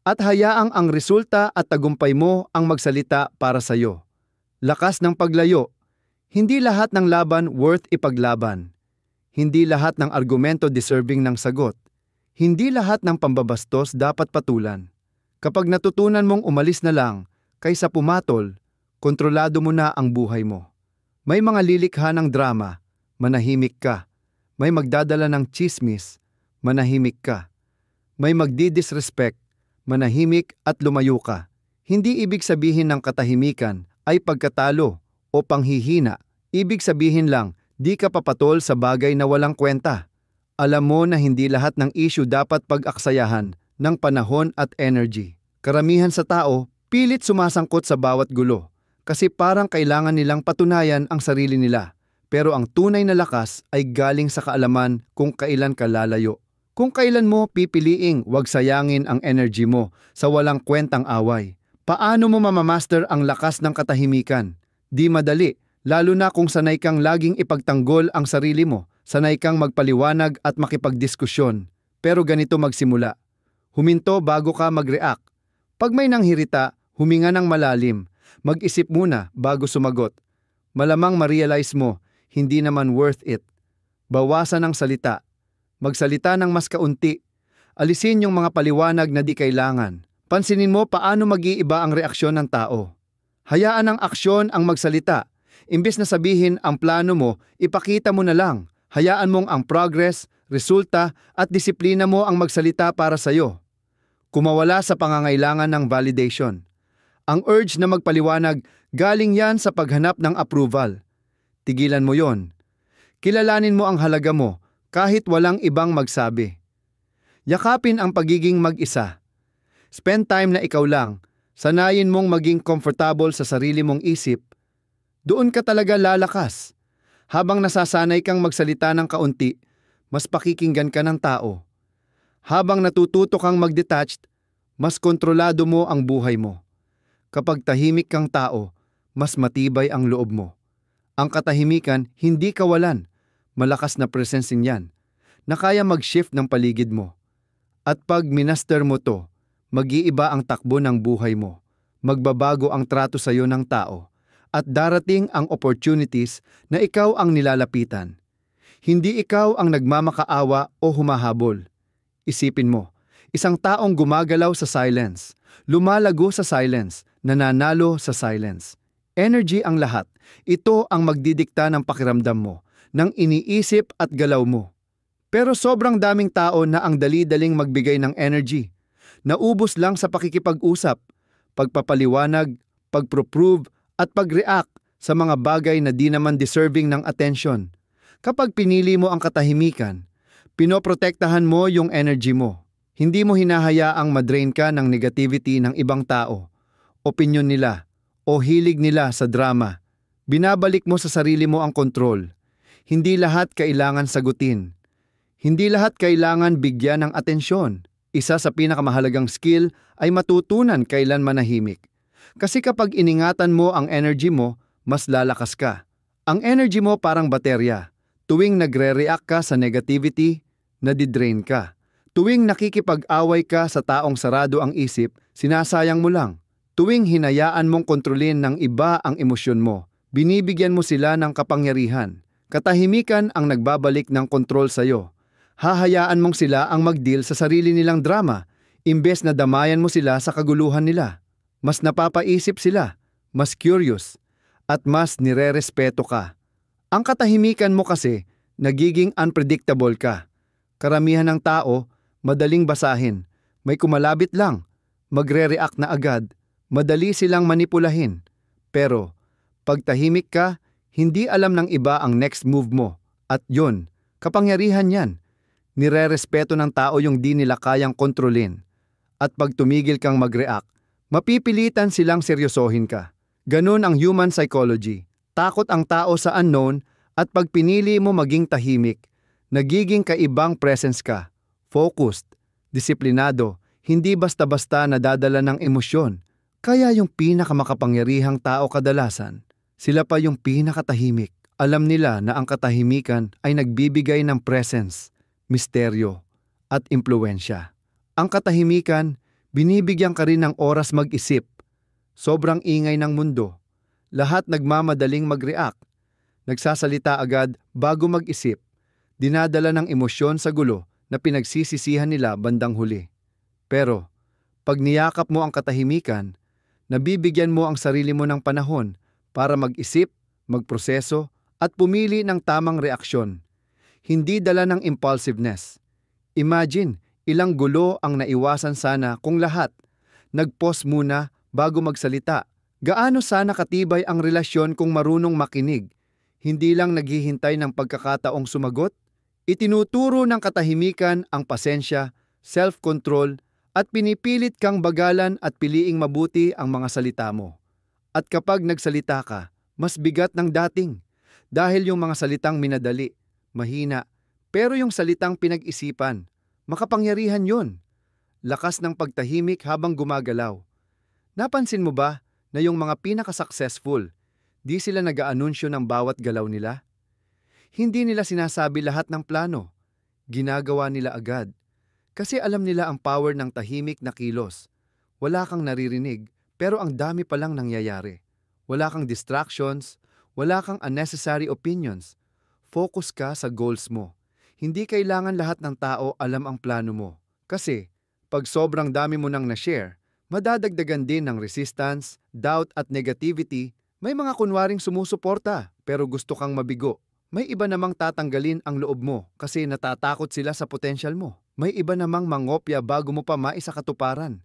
at hayaang ang resulta at tagumpay mo ang magsalita para sa'yo. Lakas ng paglayo. Hindi lahat ng laban worth ipaglaban. Hindi lahat ng argumento deserving ng sagot. Hindi lahat ng pambabastos dapat patulan. Kapag natutunan mong umalis na lang, kaysa pumatol, kontrolado mo na ang buhay mo. May mga lilikha ng drama, manahimik ka. May magdadala ng chismis, manahimik ka. May magdi-disrespect, manahimik at lumayo ka. Hindi ibig sabihin ng katahimikan ay pagkatalo o panghihina. Ibig sabihin lang, di ka papatol sa bagay na walang kwenta. Alam mo na hindi lahat ng issue dapat pag-aksayahan ng panahon at energy. Karamihan sa tao, pilit sumasangkot sa bawat gulo kasi parang kailangan nilang patunayan ang sarili nila. Pero ang tunay na lakas ay galing sa kaalaman kung kailan ka lalayo. Kung kailan mo pipiliing wag sayangin ang energy mo sa walang kwentang away. Paano mo mamamaster ang lakas ng katahimikan? Di madali, lalo na kung sanay kang laging ipagtanggol ang sarili mo, sanay kang magpaliwanag at makipagdiskusyon. Pero ganito magsimula. Huminto bago ka mag-react. Pag may nanghirita, huminga ng malalim. Mag-isip muna bago sumagot. Malamang ma-realize mo, hindi naman worth it. Bawasan ang salita. Magsalita ng mas kaunti. Alisin yung mga paliwanag na di kailangan. Pansinin mo paano mag-iiba ang reaksyon ng tao. Hayaan ang aksyon ang magsalita. Imbes na sabihin ang plano mo, ipakita mo na lang. Hayaan mong ang progress, resulta at disiplina mo ang magsalita para sa'yo. Kumawala sa pangangailangan ng validation. Ang urge na magpaliwanag, galing yan sa paghanap ng approval. Tigilan mo yon. Kilalanin mo ang halaga mo kahit walang ibang magsabi. Yakapin ang pagiging mag-isa. Spend time na ikaw lang. Sanayin mong maging comfortable sa sarili mong isip. Doon ka talaga lalakas. Habang nasasanay kang magsalita ng kaunti, mas pakikinggan ka ng tao. Habang natututo kang mag-detached, mas kontrolado mo ang buhay mo. Kapag tahimik kang tao, mas matibay ang loob mo. Ang katahimikan, hindi kawalan. Malakas na presensing yan, na kaya mag-shift ng paligid mo. At pag minaster mo to, mag-iiba ang takbo ng buhay mo. Magbabago ang trato sa iyo ng tao. At darating ang opportunities na ikaw ang nilalapitan. Hindi ikaw ang nagmamakaawa o humahabol. Isipin mo, isang taong gumagalaw sa silence, lumalago sa silence, nananalo sa silence. Energy ang lahat. Ito ang magdidikta ng pakiramdam mo, ng iniisip at galaw mo. Pero sobrang daming tao na ang dali-daling magbigay ng energy. Naubos lang sa pakikipag-usap, pagpapaliwanag, pagproprove at pag-react sa mga bagay na di naman deserving ng attention. Kapag pinili mo ang katahimikan, pinoprotektahan mo yung energy mo. Hindi mo hinahayaang madrain ka ng negativity ng ibang tao, opinyon nila, o hilig nila sa drama. Binabalik mo sa sarili mo ang kontrol. Hindi lahat kailangan sagutin. Hindi lahat kailangan bigyan ng atensyon. Isa sa pinakamahalagang skill ay matutunan kailan manahimik. Kasi kapag iningatan mo ang energy mo, mas lalakas ka. Ang energy mo parang baterya. Tuwing nagre-react ka sa negativity, nadidrain ka. Tuwing nakikipag-away ka sa taong sarado ang isip, sinasayang mo lang. Tuwing hinayaan mong kontrolin ng iba ang emosyon mo, binibigyan mo sila ng kapangyarihan. Katahimikan ang nagbabalik ng kontrol sa'yo. Hahayaan mong sila ang mag-deal sa sarili nilang drama, imbes na damayan mo sila sa kaguluhan nila. Mas napapaisip sila, mas curious, at mas nire-respeto ka. Ang katahimikan mo kasi, nagiging unpredictable ka. Karamihan ng tao, madaling basahin, may kumalabit lang, magre-react na agad, madali silang manipulahin. Pero, pag tahimik ka, hindi alam ng iba ang next move mo. At yun, kapangyarihan yan. Nire-respeto ng tao yung di nila kayang kontrolin. At pag tumigil kang mag-react, mapipilitan silang seryosohin ka. Ganun ang human psychology. Takot ang tao sa unknown at pag pinili mo maging tahimik, nagiging kaibang presence ka. Focused, disiplinado, hindi basta-basta nadadala ng emosyon. Kaya yung pinakamakapangyarihang tao kadalasan, sila pa yung pinakatahimik. Alam nila na ang katahimikan ay nagbibigay ng presence, misteryo, at impluwensya. Ang katahimikan, binibigyan ka rin ng oras mag-isip. Sobrang ingay ng mundo. Lahat nagmamadaling mag-react. Nagsasalita agad bago mag-isip. Dinadala ng emosyon sa gulo na pinagsisisihan nila bandang huli. Pero, pag niyakap mo ang katahimikan, nabibigyan mo ang sarili mo ng panahon para mag-isip, magproseso, at pumili ng tamang reaksyon. Hindi dala ng impulsiveness. Imagine, ilang gulo ang naiwasan sana kung lahat. Nag-pause muna bago magsalita. Gaano sana katibay ang relasyon kung marunong makinig? Hindi lang naghihintay ng pagkakataong sumagot. Itinuturo ng katahimikan ang pasensya, self-control, at pinipilit kang bagalan at piliing mabuti ang mga salita mo. At kapag nagsalita ka, mas bigat ng dating. Dahil yung mga salitang minadali, mahina, pero yung salitang pinag-isipan, makapangyarihan yun. Lakas ng pagtahimik habang gumagalaw. Napansin mo ba na yung mga pinaka-successful, di sila nag-aanunsyo ng bawat galaw nila? Hindi nila sinasabi lahat ng plano. Ginagawa nila agad. Kasi alam nila ang power ng tahimik na kilos. Wala kang naririnig, pero ang dami palang nangyayari. Wala kang distractions, wala kang unnecessary opinions. Focus ka sa goals mo. Hindi kailangan lahat ng tao alam ang plano mo. Kasi, pag sobrang dami mo nang na-share, madadagdagan din ng resistance, doubt at negativity. May mga kunwaring sumusuporta, pero gusto kang mabigo. May iba namang tatanggalin ang loob mo kasi natatakot sila sa potential mo. May iba namang mangopya bago mo pa maisakatuparan.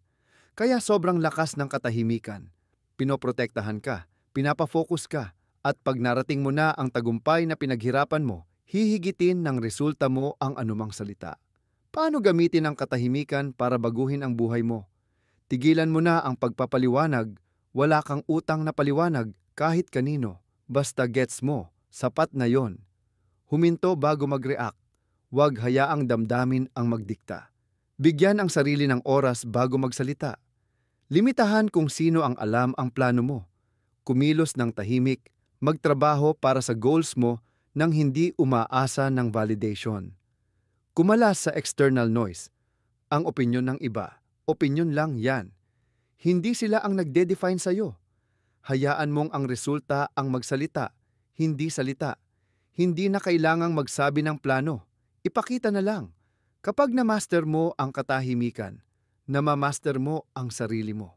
Kaya sobrang lakas ng katahimikan. Pinoprotektahan ka, pinapafocus ka, at pag narating mo na ang tagumpay na pinaghirapan mo, hihigitin ng resulta mo ang anumang salita. Paano gamitin ang katahimikan para baguhin ang buhay mo? Tigilan mo na ang pagpapaliwanag. Wala kang utang na paliwanag kahit kanino. Basta gets mo. Sapat na yon. Huminto bago mag-react. Huwag hayaang damdamin ang magdikta. Bigyan ang sarili ng oras bago magsalita. Limitahan kung sino ang alam ang plano mo. Kumilos ng tahimik, magtrabaho para sa goals mo nang hindi umaasa ng validation. Kumalas sa external noise. Ang opinyon ng iba, opinyon lang yan. Hindi sila ang nagde-define sa'yo. Hayaan mong ang resulta ang magsalita, hindi salita. Hindi na kailangang magsabi ng plano. Ipakita na lang. Kapag na-master mo ang katahimikan, namamaster mo ang sarili mo.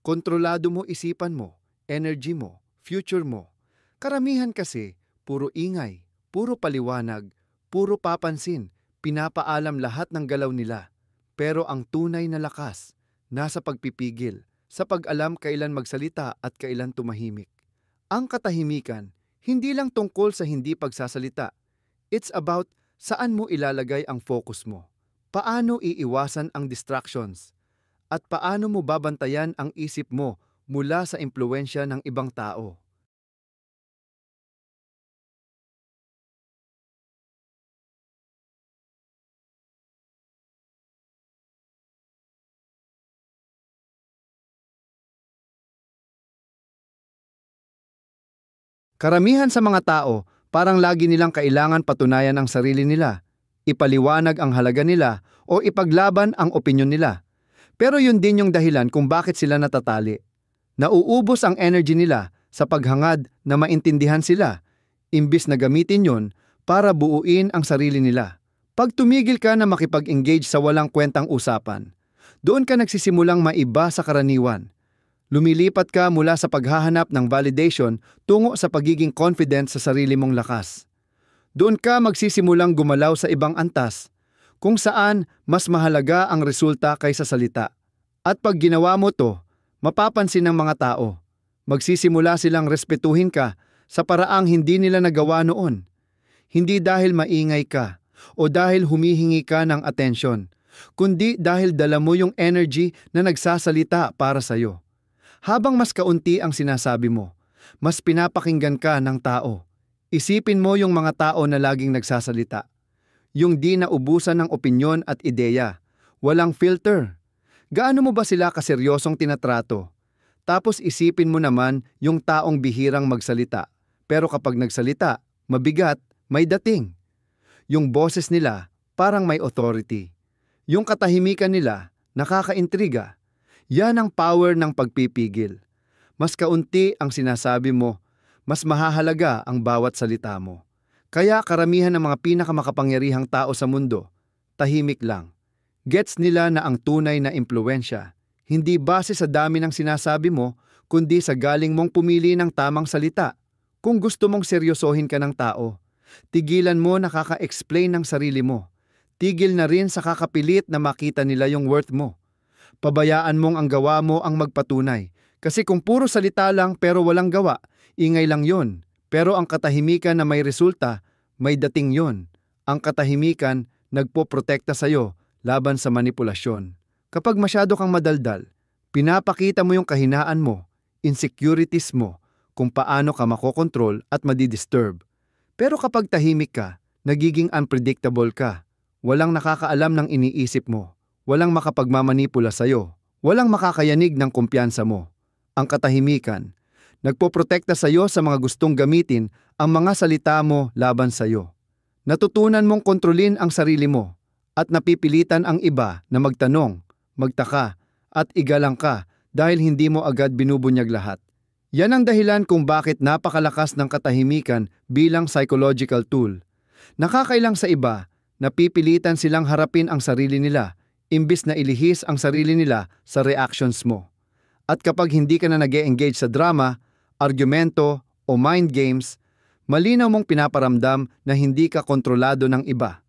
Kontrolado mo isipan mo, energy mo, future mo. Karamihan kasi, puro ingay, puro paliwanag, puro papansin, pinapaalam lahat ng galaw nila. Pero ang tunay na lakas, nasa pagpipigil, sa pag-alam kailan magsalita at kailan tumahimik. Ang katahimikan, hindi lang tungkol sa hindi pagsasalita. It's about saan mo ilalagay ang focus mo. Paano iiwasan ang distractions? At paano mo babantayan ang isip mo mula sa impluwensya ng ibang tao? Karamihan sa mga tao, parang lagi nilang kailangan patunayan ang sarili nila, ipaliwanag ang halaga nila, o ipaglaban ang opinyon nila. Pero yun din yung dahilan kung bakit sila natatali. Nauubos ang energy nila sa paghangad na maintindihan sila, imbis na gamitin yon para buuin ang sarili nila. Pag tumigil ka na makipag-engage sa walang kwentang usapan, doon ka nagsisimulang maiba sa karaniwan. Lumilipat ka mula sa paghahanap ng validation tungo sa pagiging confident sa sarili mong lakas. Doon ka magsisimulang gumalaw sa ibang antas, kung saan mas mahalaga ang resulta kaysa salita. At pag ginawa mo to, mapapansin ng mga tao. Magsisimula silang respetuhin ka sa paraang hindi nila nagawa noon. Hindi dahil maingay ka o dahil humihingi ka ng atensyon, kundi dahil dala mo yung energy na nagsasalita para sa'yo. Habang mas kaunti ang sinasabi mo, mas pinapakinggan ka ng tao. Isipin mo yung mga tao na laging nagsasalita. Yung di naubusan ng opinyon at ideya. Walang filter. Gaano mo ba sila kaseryosong tinatrato? Tapos isipin mo naman yung taong bihirang magsalita. Pero kapag nagsalita, mabigat, may dating. Yung boses nila, parang may authority. Yung katahimikan nila, nakakaintriga. Yan ang power ng pagpipigil. Mas kaunti ang sinasabi mo, mas mahahalaga ang bawat salita mo. Kaya karamihan ng mga pinakamakapangyarihang tao sa mundo, tahimik lang. Gets nila na ang tunay na impluwensya, hindi base sa dami ng sinasabi mo, kundi sa galing mong pumili ng tamang salita. Kung gusto mong seryosohin ka ng tao, tigilan mo na kaka-explain ng sarili mo. Tigil na rin sa kakapilit na makita nila yung worth mo. Pabayaan mong ang gawa mo ang magpatunay. Kasi kung puro salita lang pero walang gawa, ingay lang yon. Pero ang katahimikan na may resulta, may dating yon. Ang katahimikan nagpoprotekta sa'yo laban sa manipulasyon. Kapag masyado kang madaldal, pinapakita mo yung kahinaan mo, insecurities mo, kung paano ka makokontrol at madidisturb. Pero kapag tahimik ka, nagiging unpredictable ka. Walang nakakaalam ng iniisip mo. Walang makapagmamanipula sa'yo. Walang makakayanig ng kumpiyansa mo. Ang katahimikan, nagpoprotekta sa'yo sa mga gustong gamitin ang mga salita mo laban sa'yo. Natutunan mong kontrolin ang sarili mo at napipilitan ang iba na magtanong, magtaka at igalang ka dahil hindi mo agad binubunyag lahat. Yan ang dahilan kung bakit napakalakas ng katahimikan bilang psychological tool. Nakakailang sa iba, napipilitan silang harapin ang sarili nila imbis na ilihis ang sarili nila sa reactions mo. At kapag hindi ka na nag-e-engage sa drama, argumento o mind games, malinaw mong pinaparamdam na hindi ka kontrolado ng iba.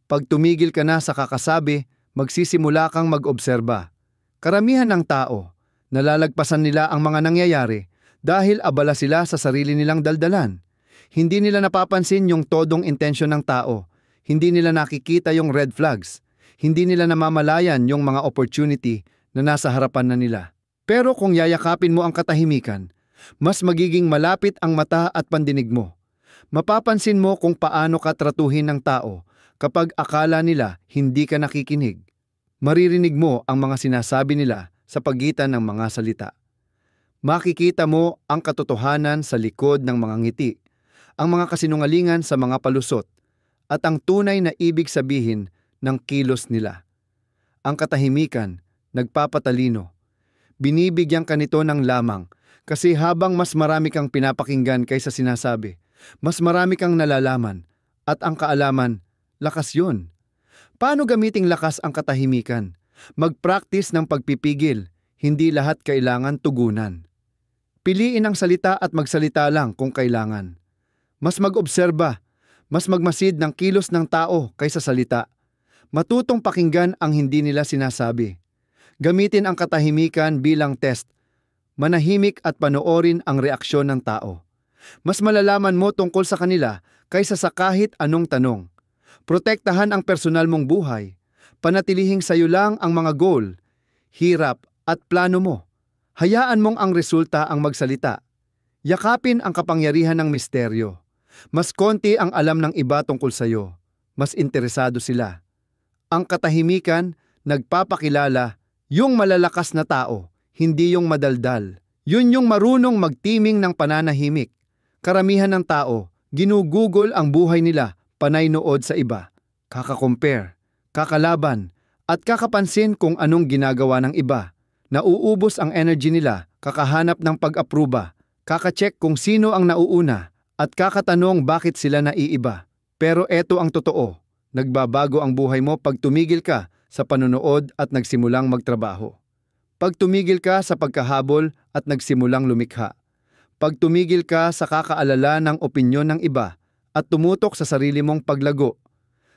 Pag tumigil ka na sa kakasabi, magsisimula kang mag-obserba. Karamihan ng tao, nalalagpasan nila ang mga nangyayari dahil abala sila sa sarili nilang daldalan. Hindi nila napapansin yung todong intensyon ng tao. Hindi nila nakikita yung red flags. Hindi nila namamalayan yung mga opportunity na nasa harapan na nila. Pero kung yayakapin mo ang katahimikan, mas magiging malapit ang mata at pandinig mo. Mapapansin mo kung paano ka tratuhin ng tao kapag akala nila hindi ka nakikinig. Maririnig mo ang mga sinasabi nila sa pagitan ng mga salita. Makikita mo ang katotohanan sa likod ng mga ngiti, ang mga kasinungalingan sa mga palusot, at ang tunay na ibig sabihin ng kilos nila. Ang katahimikan, nagpapatalino. Binibigyan ka nito ng lamang kasi habang mas marami kang pinapakinggan kaysa sinasabi, mas marami kang nalalaman at ang kaalaman, lakas yun. Paano gamiting lakas ang katahimikan? Mag-practice ng pagpipigil, hindi lahat kailangan tugunan. Piliin ang salita at magsalita lang kung kailangan. Mas mag-obserba, mas magmasid ng kilos ng tao kaysa salita. Matutong pakinggan ang hindi nila sinasabi. Gamitin ang katahimikan bilang test. Manahimik at panoorin ang reaksyon ng tao. Mas malalaman mo tungkol sa kanila kaysa sa kahit anong tanong. Protektahan ang personal mong buhay. Panatilihing sayo lang ang mga goal, hirap at plano mo. Hayaan mong ang resulta ang magsalita. Yakapin ang kapangyarihan ng misteryo. Mas konti ang alam ng iba tungkol sayo. Mas interesado sila. Ang katahimikan, nagpapakilala, yung malalakas na tao, hindi yung madaldal. Yun yung marunong magtiming ng pananahimik. Karamihan ng tao, ginugugol ang buhay nila, panay nood sa iba. Kaka-compare, kakalaban, at kakapansin kung anong ginagawa ng iba. Nauubos ang energy nila, kakahanap ng pag-apruba, kaka-check kung sino ang nauuna, at kakatanong bakit sila naiiba. Pero eto ang totoo, nagbabago ang buhay mo pag tumigil ka sa panonood at nagsimulang magtrabaho. Pag tumigil ka sa pagkahabol at nagsimulang lumikha. Pag tumigil ka sa kakaalala ng opinyon ng iba at tumutok sa sarili mong paglago.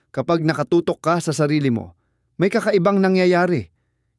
Kapag nakatutok ka sa sarili mo, may kakaibang nangyayari.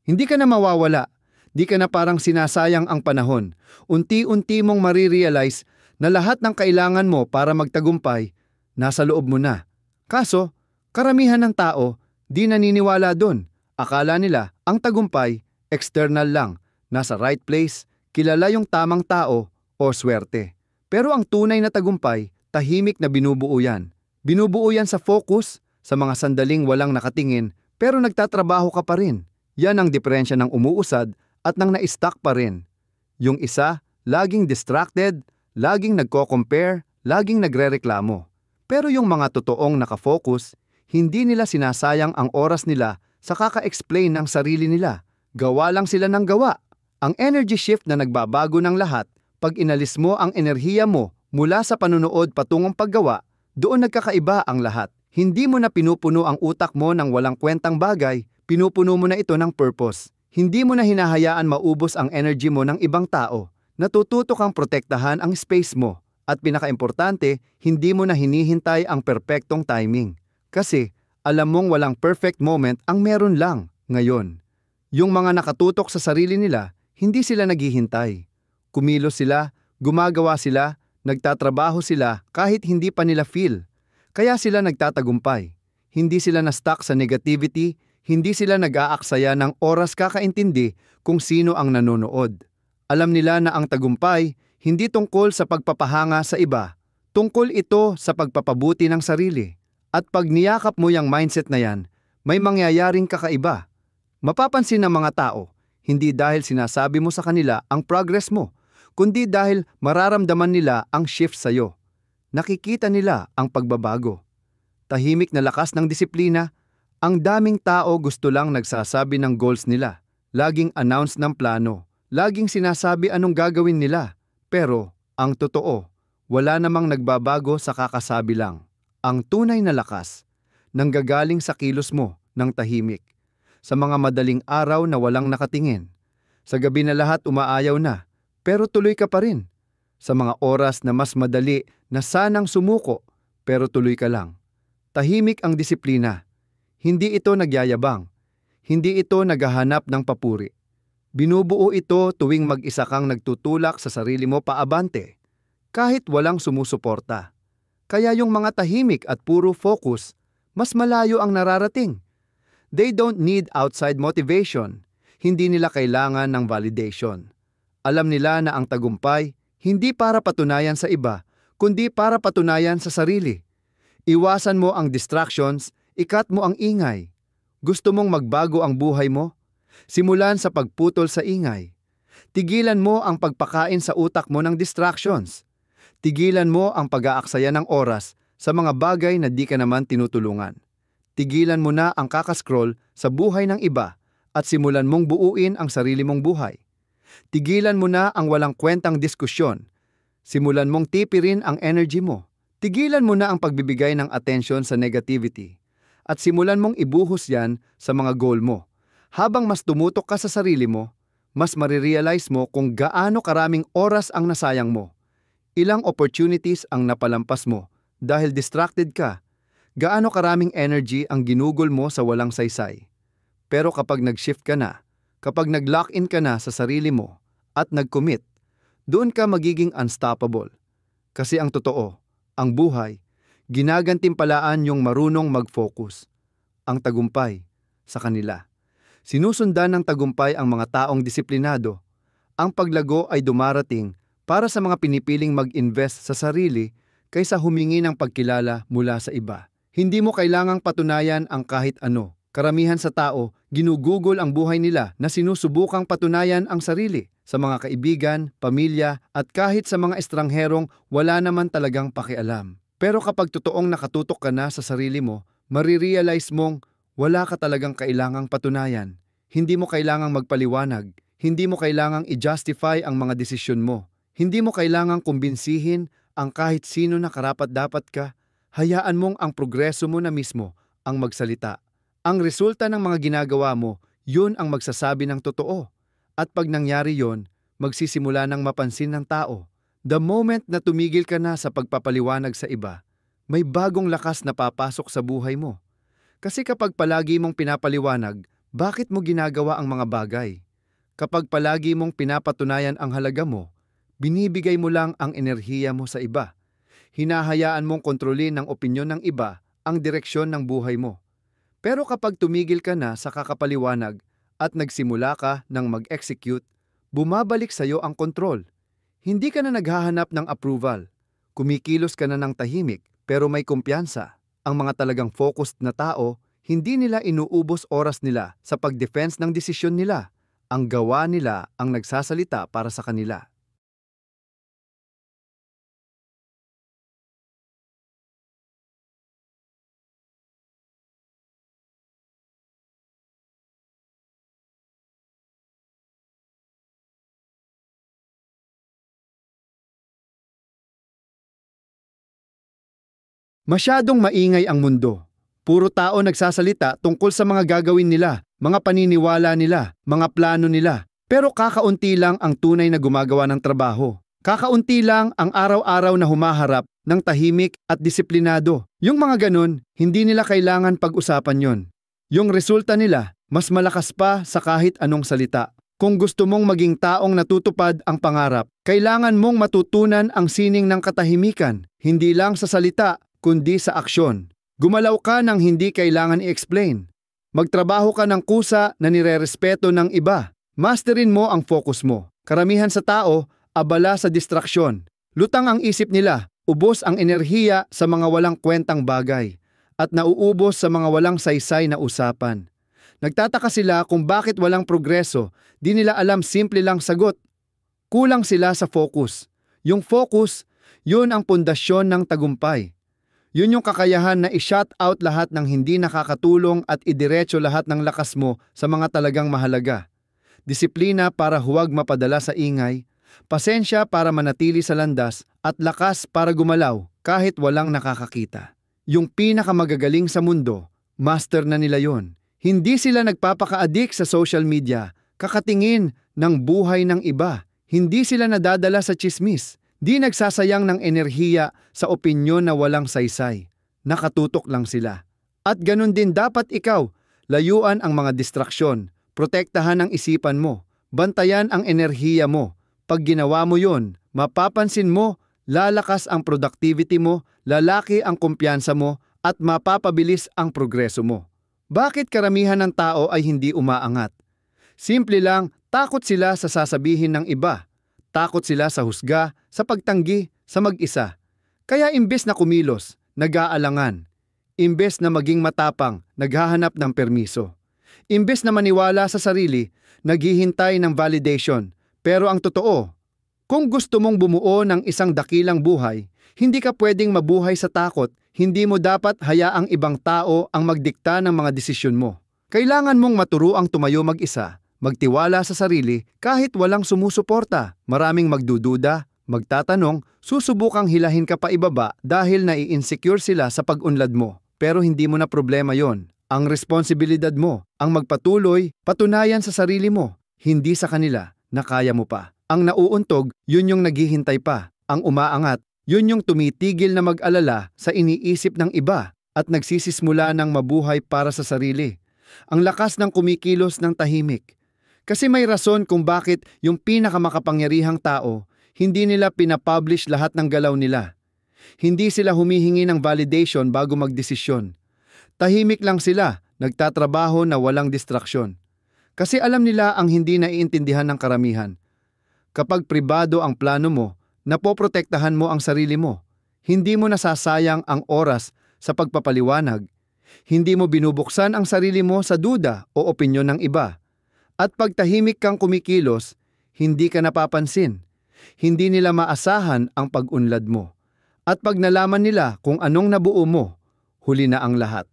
Hindi ka na mawawala. Di ka na parang sinasayang ang panahon. Unti-unti mong marirealize na lahat ng kailangan mo para magtagumpay, nasa loob mo na. Kaso, karamihan ng tao, di naniniwala doon. Akala nila, ang tagumpay, external lang, nasa right place, kilala yung tamang tao o swerte. Pero ang tunay na tagumpay, tahimik na binubuo yan. Binubuo yan sa focus, sa mga sandaling walang nakatingin, pero nagtatrabaho ka pa rin. Yan ang diferensya ng umuusad at nang na-stuck pa rin. Yung isa, laging distracted, laging nagko-compare, laging nagrereklamo. Pero yung mga totoong nakafocus, hindi nila sinasayang ang oras nila sa kaka-explain ng sarili nila. Gawa lang sila ng gawa. Ang energy shift na nagbabago ng lahat, pag inalis mo ang enerhiya mo mula sa panunood patungong paggawa, doon nagkakaiba ang lahat. Hindi mo na pinupuno ang utak mo ng walang kwentang bagay, pinupuno mo na ito ng purpose. Hindi mo na hinahayaan maubos ang energy mo ng ibang tao. Natututo kang protektahan ang space mo. At pinakaimportante, hindi mo na hinihintay ang perpektong timing. Kasi, alam mong walang perfect moment ang meron lang, ngayon. Yung mga nakatutok sa sarili nila, hindi sila naghihintay. Kumilos sila, gumagawa sila, nagtatrabaho sila kahit hindi pa nila feel. Kaya sila nagtatagumpay. Hindi sila na-stuck sa negativity, hindi sila nag-aaksaya ng oras kakaintindi kung sino ang nanonood. Alam nila na ang tagumpay, hindi tungkol sa pagpapahanga sa iba, tungkol ito sa pagpapabuti ng sarili. At pag niyakap mo yung mindset na yan, may mangyayaring kakaiba. Mapapansin ng mga tao, hindi dahil sinasabi mo sa kanila ang progress mo, kundi dahil mararamdaman nila ang shift sa'yo. Nakikita nila ang pagbabago. Tahimik na lakas ng disiplina, ang daming tao gusto lang nagsasabi ng goals nila, laging announce ng plano, laging sinasabi anong gagawin nila. Pero, ang totoo, wala namang nagbabago sa kakasabi lang. Ang tunay na lakas, nanggagaling sa kilos mo ng tahimik. Sa mga madaling araw na walang nakatingin. Sa gabi na lahat umaayaw na, pero tuloy ka pa rin. Sa mga oras na mas madali na sanang sumuko, pero tuloy ka lang. Tahimik ang disiplina. Hindi ito nagyayabang. Hindi ito naghahanap ng papuri. Binubuo ito tuwing mag-isa kang nagtutulak sa sarili mo paabante, kahit walang sumusuporta. Kaya yung mga tahimik at puro focus, mas malayo ang nararating. They don't need outside motivation. Hindi nila kailangan ng validation. Alam nila na ang tagumpay, hindi para patunayan sa iba, kundi para patunayan sa sarili. Iwasan mo ang distractions, ikat mo ang ingay. Gusto mong magbago ang buhay mo? Simulan sa pagputol sa ingay. Tigilan mo ang pagpakain sa utak mo ng distractions. Tigilan mo ang pag-aaksaya ng oras sa mga bagay na di ka naman tinutulungan. Tigilan mo na ang kakascroll sa buhay ng iba at simulan mong buuin ang sarili mong buhay. Tigilan mo na ang walang kwentang diskusyon. Simulan mong tipirin ang energy mo. Tigilan mo na ang pagbibigay ng atensyon sa negativity. At simulan mong ibuhos yan sa mga goal mo. Habang mas tumutok ka sa sarili mo, mas marirealize mo kung gaano karaming oras ang nasayang mo. Ilang opportunities ang napalampas mo dahil distracted ka. Gaano karaming energy ang ginugol mo sa walang saysay. Pero kapag nag-shift ka na, kapag nag-lock-in ka na sa sarili mo at nag-commit, doon ka magiging unstoppable. Kasi ang totoo, ang buhay, ginagantimpalaan yung marunong mag-focus. Ang tagumpay sa kanila. Sinusundan ng tagumpay ang mga taong disiplinado. Ang paglago ay dumarating para sa mga pinipiling mag-invest sa sarili kaysa humingi ng pagkilala mula sa iba. Hindi mo kailangang patunayan ang kahit ano. Karamihan sa tao, ginugugol ang buhay nila na sinusubukang patunayan ang sarili sa mga kaibigan, pamilya at kahit sa mga estrangherong wala naman talagang pakialam. Pero kapag totoong nakatutok ka na sa sarili mo, marirealize mong wala ka talagang kailangang patunayan. Hindi mo kailangang magpaliwanag. Hindi mo kailangang i-justify ang mga desisyon mo. Hindi mo kailangang kumbinsihin ang kahit sino na karapat-dapat ka. Hayaan mong ang progreso mo na mismo ang magsalita. Ang resulta ng mga ginagawa mo, yun ang magsasabi ng totoo. At pag nangyari yon, magsisimula ng mapansin ng tao. The moment na tumigil ka na sa pagpapaliwanag sa iba, may bagong lakas na papasok sa buhay mo. Kasi kapag palagi mong pinapaliwanag, bakit mo ginagawa ang mga bagay? Kapag palagi mong pinapatunayan ang halaga mo, binibigay mo lang ang enerhiya mo sa iba. Hinahayaan mong kontrolin ng opinyon ng iba ang direksyon ng buhay mo. Pero kapag tumigil ka na sa kakapaliwanag at nagsimula ka ng mag-execute, bumabalik sa iyo ang kontrol. Hindi ka na naghahanap ng approval. Kumikilos ka na ng tahimik pero may kumpiyansa. Ang mga talagang focused na tao, hindi nila inuubos oras nila sa pag-defense ng desisyon nila. Ang gawa nila ang nagsasalita para sa kanila. Masyadong maingay ang mundo. Puro tao nagsasalita tungkol sa mga gagawin nila, mga paniniwala nila, mga plano nila. Pero kakaunti lang ang tunay na gumagawa ng trabaho. Kakaunti lang ang araw-araw na humaharap ng tahimik at disiplinado. Yung mga ganun, hindi nila kailangan pag-usapan yon. Yung resulta nila, mas malakas pa sa kahit anong salita. Kung gusto mong maging taong natutupad ang pangarap, kailangan mong matutunan ang sining ng katahimikan, hindi lang sa salita, kundi sa aksyon. Gumalaw ka nang hindi kailangan i-explain. Magtrabaho ka ng kusa na nirerespeto ng iba. Masterin mo ang focus mo. Karamihan sa tao, abala sa distraksyon. Lutang ang isip nila, ubos ang enerhiya sa mga walang kwentang bagay, at nauubos sa mga walang saysay na usapan. Nagtataka sila kung bakit walang progreso, di nila alam simple lang sagot. Kulang sila sa focus. Yung focus, yun ang pundasyon ng tagumpay. Yun yung kakayahan na i-shut out lahat ng hindi nakakatulong at idiretso lahat ng lakas mo sa mga talagang mahalaga. Disiplina para huwag mapadala sa ingay, pasensya para manatili sa landas, at lakas para gumalaw kahit walang nakakakita. Yung pinakamagagaling sa mundo, master na nila yon. Hindi sila nagpapaka-addict sa social media, kakatingin ng buhay ng iba. Hindi sila nadadala sa chismis. Di nagsasayang ng enerhiya sa opinyon na walang saysay. Nakatutok lang sila. At ganun din dapat ikaw. Layuan ang mga distraksyon. Protektahan ang isipan mo. Bantayan ang enerhiya mo. Pag ginawa mo yun, mapapansin mo, lalakas ang productivity mo, lalaki ang kumpiyansa mo, at mapapabilis ang progreso mo. Bakit karamihan ng tao ay hindi umaangat? Simple lang, takot sila sa sasabihin ng iba. Takot sila sa husga, sa pagtanggi, sa mag-isa. Kaya imbes na kumilos, nag-aalangan. Imbes na maging matapang, naghahanap ng permiso. Imbes na maniwala sa sarili, naghihintay ng validation. Pero ang totoo, kung gusto mong bumuo ng isang dakilang buhay, hindi ka pwedeng mabuhay sa takot. Hindi mo dapat hayaang ibang tao ang magdikta ng mga desisyon mo. Kailangan mong maturuang tumayo mag-isa, magtiwala sa sarili kahit walang sumusuporta. Maraming magdududa, magtatanong, susubukang hilahin ka pa ibaba dahil nai-insecure sila sa pag-unlad mo. Pero hindi mo na problema yon. Ang responsibilidad mo, ang magpatuloy, patunayan sa sarili mo, hindi sa kanila na kaya mo pa. Ang nauuntog, yun yung naghihintay pa. Ang umaangat, yun yung tumitigil na mag-alala sa iniisip ng iba at nagsisismula ng mabuhay para sa sarili. Ang lakas ng kumikilos ng tahimik. Kasi may rason kung bakit yung pinakamakapangyarihang tao, hindi nila pinapublish lahat ng galaw nila. Hindi sila humihingi ng validation bago magdesisyon. Tahimik lang sila, nagtatrabaho na walang distraksyon. Kasi alam nila ang hindi naiintindihan ng karamihan. Kapag pribado ang plano mo, napoprotektahan mo ang sarili mo. Hindi mo nasasayang ang oras sa pagpapaliwanag. Hindi mo binubuksan ang sarili mo sa duda o opinyon ng iba. At pag tahimik kang kumikilos, hindi ka napapansin. Hindi nila maasahan ang pag-unlad mo. At pag nalaman nila kung anong nabuo mo, huli na ang lahat.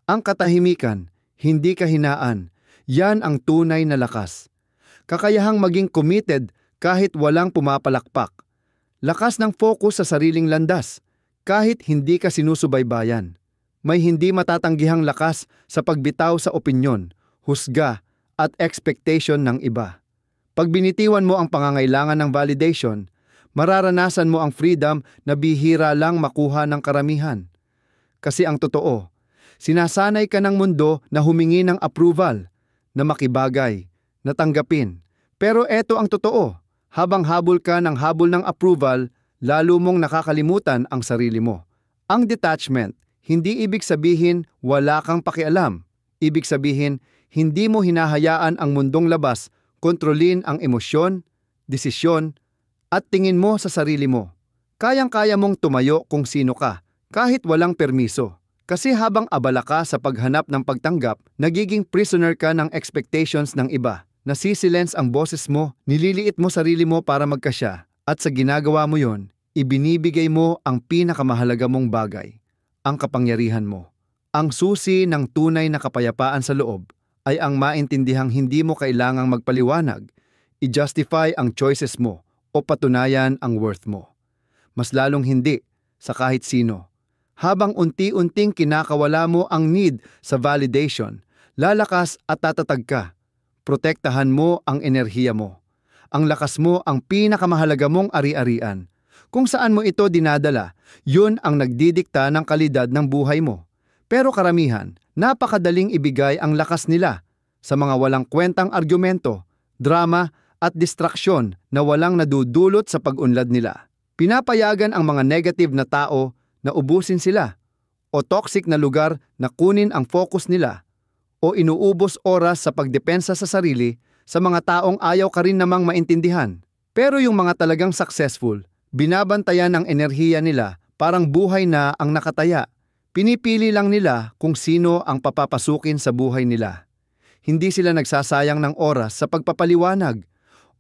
Ang katahimikan, hindi kahinaan, yan ang tunay na lakas. Kakayahang maging committed kahit walang pumapalakpak. Lakas ng focus sa sariling landas, kahit hindi ka sinusubaybayan. May hindi matatanggihang lakas sa pagbitaw sa opinyon, husga, at expectation ng iba. Pag binitiwan mo ang pangangailangan ng validation, mararanasan mo ang freedom na bihira lang makuha ng karamihan. Kasi ang totoo, sinasanay ka ng mundo na humingi ng approval, na makibagay, na tanggapin. Pero eto ang totoo. Habang habol ka ng habol ng approval, lalo mong nakakalimutan ang sarili mo. Ang detachment, hindi ibig sabihin wala kang pakialam. Ibig sabihin, hindi mo hinahayaan ang mundong labas kontrolin ang emosyon, desisyon, at tingin mo sa sarili mo. Kayang-kaya mong tumayo kung sino ka, kahit walang permiso. Kasi habang abala ka sa paghanap ng pagtanggap, nagiging prisoner ka ng expectations ng iba. Nasisilence ang boses mo, nililiit mo sarili mo para magkasya, at sa ginagawa mo yon, ibinibigay mo ang pinakamahalaga mong bagay, ang kapangyarihan mo. Ang susi ng tunay na kapayapaan sa loob ay ang maintindihang hindi mo kailangang magpaliwanag, i-justify ang choices mo o patunayan ang worth mo. Mas lalong hindi sa kahit sino. Habang unti-unting kinakawala mo ang need sa validation, lalakas at tatatag ka. Protektahan mo ang enerhiya mo. Ang lakas mo ang pinakamahalaga mong ari-arian. Kung saan mo ito dinadala, yun ang nagdidikta ng kalidad ng buhay mo. Pero karamihan, napakadaling ibigay ang lakas nila sa mga walang kwentang argumento, drama at distraksyon na walang nadudulot sa pag-unlad nila. Pinapayagan ang mga negative na tao na ubusin sila o toxic na lugar na kunin ang focus nila o inuubos oras sa pagdepensa sa sarili sa mga taong ayaw ka rin namang maintindihan. Pero yung mga talagang successful, binabantayan ang enerhiya nila parang buhay na ang nakataya. Pinipili lang nila kung sino ang papapasukin sa buhay nila. Hindi sila nagsasayang ng oras sa pagpapaliwanag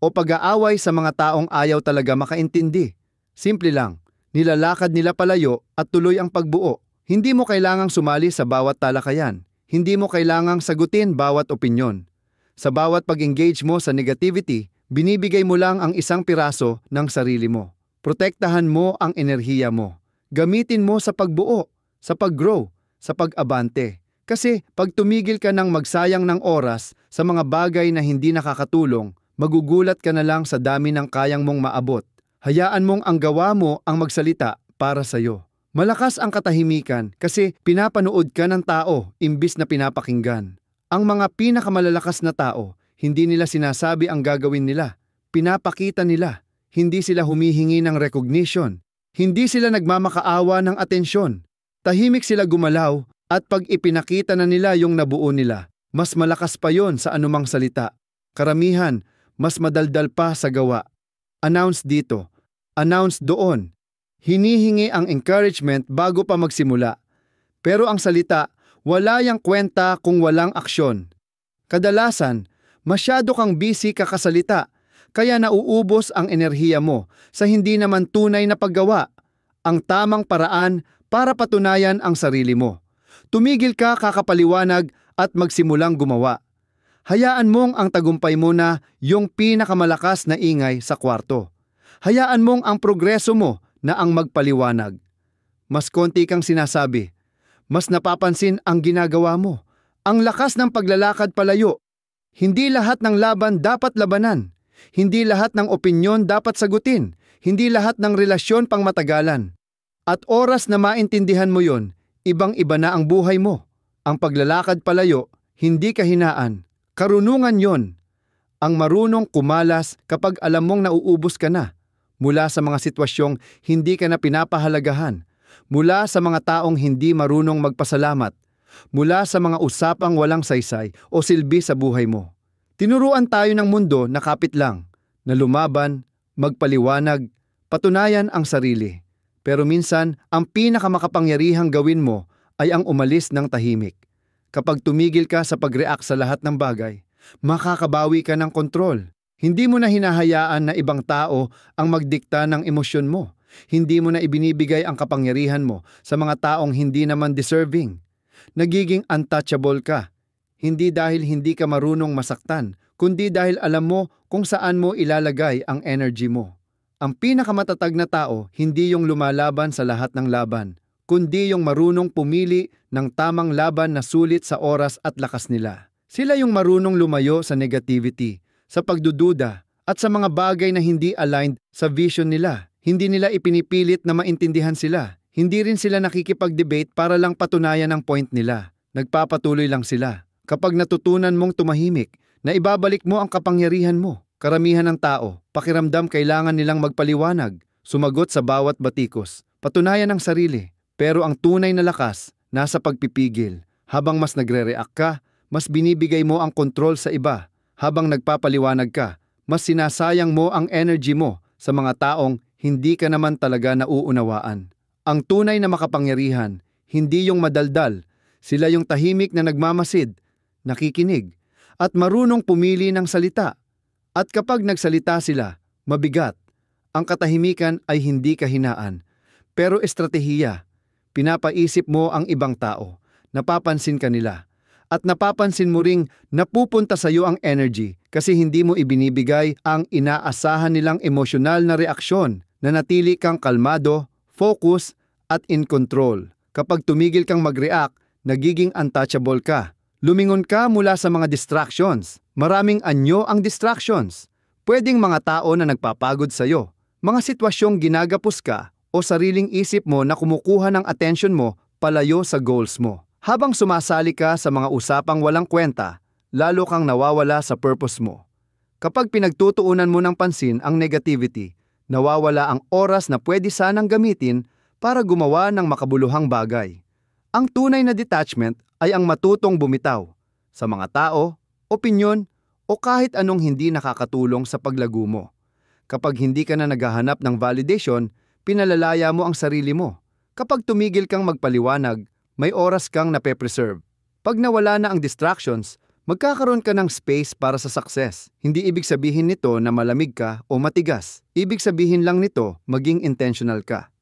o pag-aaway sa mga taong ayaw talaga makaintindi. Simple lang, nilalakad nila palayo at tuloy ang pagbuo. Hindi mo kailangang sumali sa bawat talakayan. Hindi mo kailangang sagutin bawat opinyon. Sa bawat pag-engage mo sa negativity, binibigay mo lang ang isang piraso ng sarili mo. Protektahan mo ang enerhiya mo. Gamitin mo sa pagbuo, sa pag-grow, sa pag-abante. Kasi pag tumigil ka ng magsayang ng oras sa mga bagay na hindi nakakatulong, magugulat ka na lang sa dami ng kayang mong maabot. Hayaan mong ang gawa mo ang magsalita para sa'yo. Malakas ang katahimikan kasi pinapanood ka ng tao imbis na pinapakinggan. Ang mga pinakamalalakas na tao, hindi nila sinasabi ang gagawin nila. Pinapakita nila. Hindi sila humihingi ng recognition. Hindi sila nagmamakaawa ng atensyon. Tahimik sila gumalaw at pag ipinakita na nila yung nabuo nila, mas malakas pa yon sa anumang salita. Karamihan, mas madaldal pa sa gawa. Announce dito. Announce doon. Hinihingi ang encouragement bago pa magsimula. Pero ang salita, wala yang kwenta kung walang aksyon. Kadalasan, masyado kang busy kakasalita, kaya nauubos ang enerhiya mo sa hindi naman tunay na paggawa, ang tamang paraan para patunayan ang sarili mo. Tumigil ka kakapaliwanag at magsimulang gumawa. Hayaan mong ang tagumpay mo na yung pinakamalakas na ingay sa kwarto. Hayaan mong ang progreso mo na ang magpaliwanag. Mas konti kang sinasabi, mas napapansin ang ginagawa mo. Ang lakas ng paglalakad palayo. Hindi lahat ng laban dapat labanan. Hindi lahat ng opinyon dapat sagutin. Hindi lahat ng relasyon pangmatagalan. At oras na maintindihan mo yon, ibang-iba na ang buhay mo. Ang paglalakad palayo, hindi kahinaan. Karunungan yon. Ang marunong kumalas kapag alam mong nauubos ka na. Mula sa mga sitwasyong hindi ka na pinapahalagahan. Mula sa mga taong hindi marunong magpasalamat. Mula sa mga usapang walang saysay o silbi sa buhay mo. Tinuruan tayo ng mundo na kapit lang, na lumaban, magpaliwanag, patunayan ang sarili. Pero minsan, ang pinakamakapangyarihang gawin mo ay ang umalis ng tahimik. Kapag tumigil ka sa pag-react sa lahat ng bagay, makakabawi ka ng kontrol. Hindi mo na hinahayaan na ibang tao ang magdikta ng emosyon mo. Hindi mo na ibinibigay ang kapangyarihan mo sa mga taong hindi naman deserving. Nagiging untouchable ka. Hindi dahil hindi ka marunong masaktan, kundi dahil alam mo kung saan mo ilalagay ang energy mo. Ang pinakamatatag na tao, hindi yung lumalaban sa lahat ng laban, kundi yung marunong pumili ng tamang laban na sulit sa oras at lakas nila. Sila yung marunong lumayo sa negativity, sa pagdududa, at sa mga bagay na hindi aligned sa vision nila. Hindi nila ipinipilit na maintindihan sila. Hindi rin sila nakikipag-debate para lang patunayan ang point nila. Nagpapatuloy lang sila. Kapag natutunan mong tumahimik, na ibabalik mo ang kapangyarihan mo. Karamihan ng tao, pakiramdam kailangan nilang magpaliwanag, sumagot sa bawat batikos, patunayan ang sarili. Pero ang tunay na lakas, nasa pagpipigil. Habang mas nagre-react ka, mas binibigay mo ang kontrol sa iba. Habang nagpapaliwanag ka, mas sinasayang mo ang energy mo sa mga taong hindi ka naman talaga nauunawaan. Ang tunay na makapangyarihan, hindi yung madaldal, sila yung tahimik na nagmamasid, nakikinig, at marunong pumili ng salita. At kapag nagsalita sila, mabigat. Ang katahimikan ay hindi kahinaan, pero estratehiya. Pinapaisip mo ang ibang tao, napapansin ka nila, at napapansin mo ring napupunta sa iyo ang energy kasi hindi mo ibinibigay ang inaasahan nilang emosyonal na reaksyon. Nanatili kang kalmado, focus, at in control. Kapag tumigil kang mag-react, nagiging untouchable ka. Lumingon ka mula sa mga distractions. Maraming anyo ang distractions. Pwedeng mga tao na nagpapagod sa'yo, mga sitwasyong ginagapos ka, o sariling isip mo na kumukuha ng attention mo palayo sa goals mo. Habang sumasali ka sa mga usapang walang kwenta, lalo kang nawawala sa purpose mo. Kapag pinagtutuunan mo ng pansin ang negativity, nawawala ang oras na pwede sanang gamitin para gumawa ng makabuluhang bagay. Ang tunay na detachment ay ang matutong bumitaw sa mga tao, opinyon, o kahit anong hindi nakakatulong sa paglago mo. Kapag hindi ka na naghahanap ng validation, pinalalaya mo ang sarili mo. Kapag tumigil kang magpaliwanag, may oras kang nape-preserve. Pag nawala na ang distractions, magkakaroon ka ng space para sa success. Hindi ibig sabihin nito na malamig ka o matigas. Ibig sabihin lang nito maging intentional ka.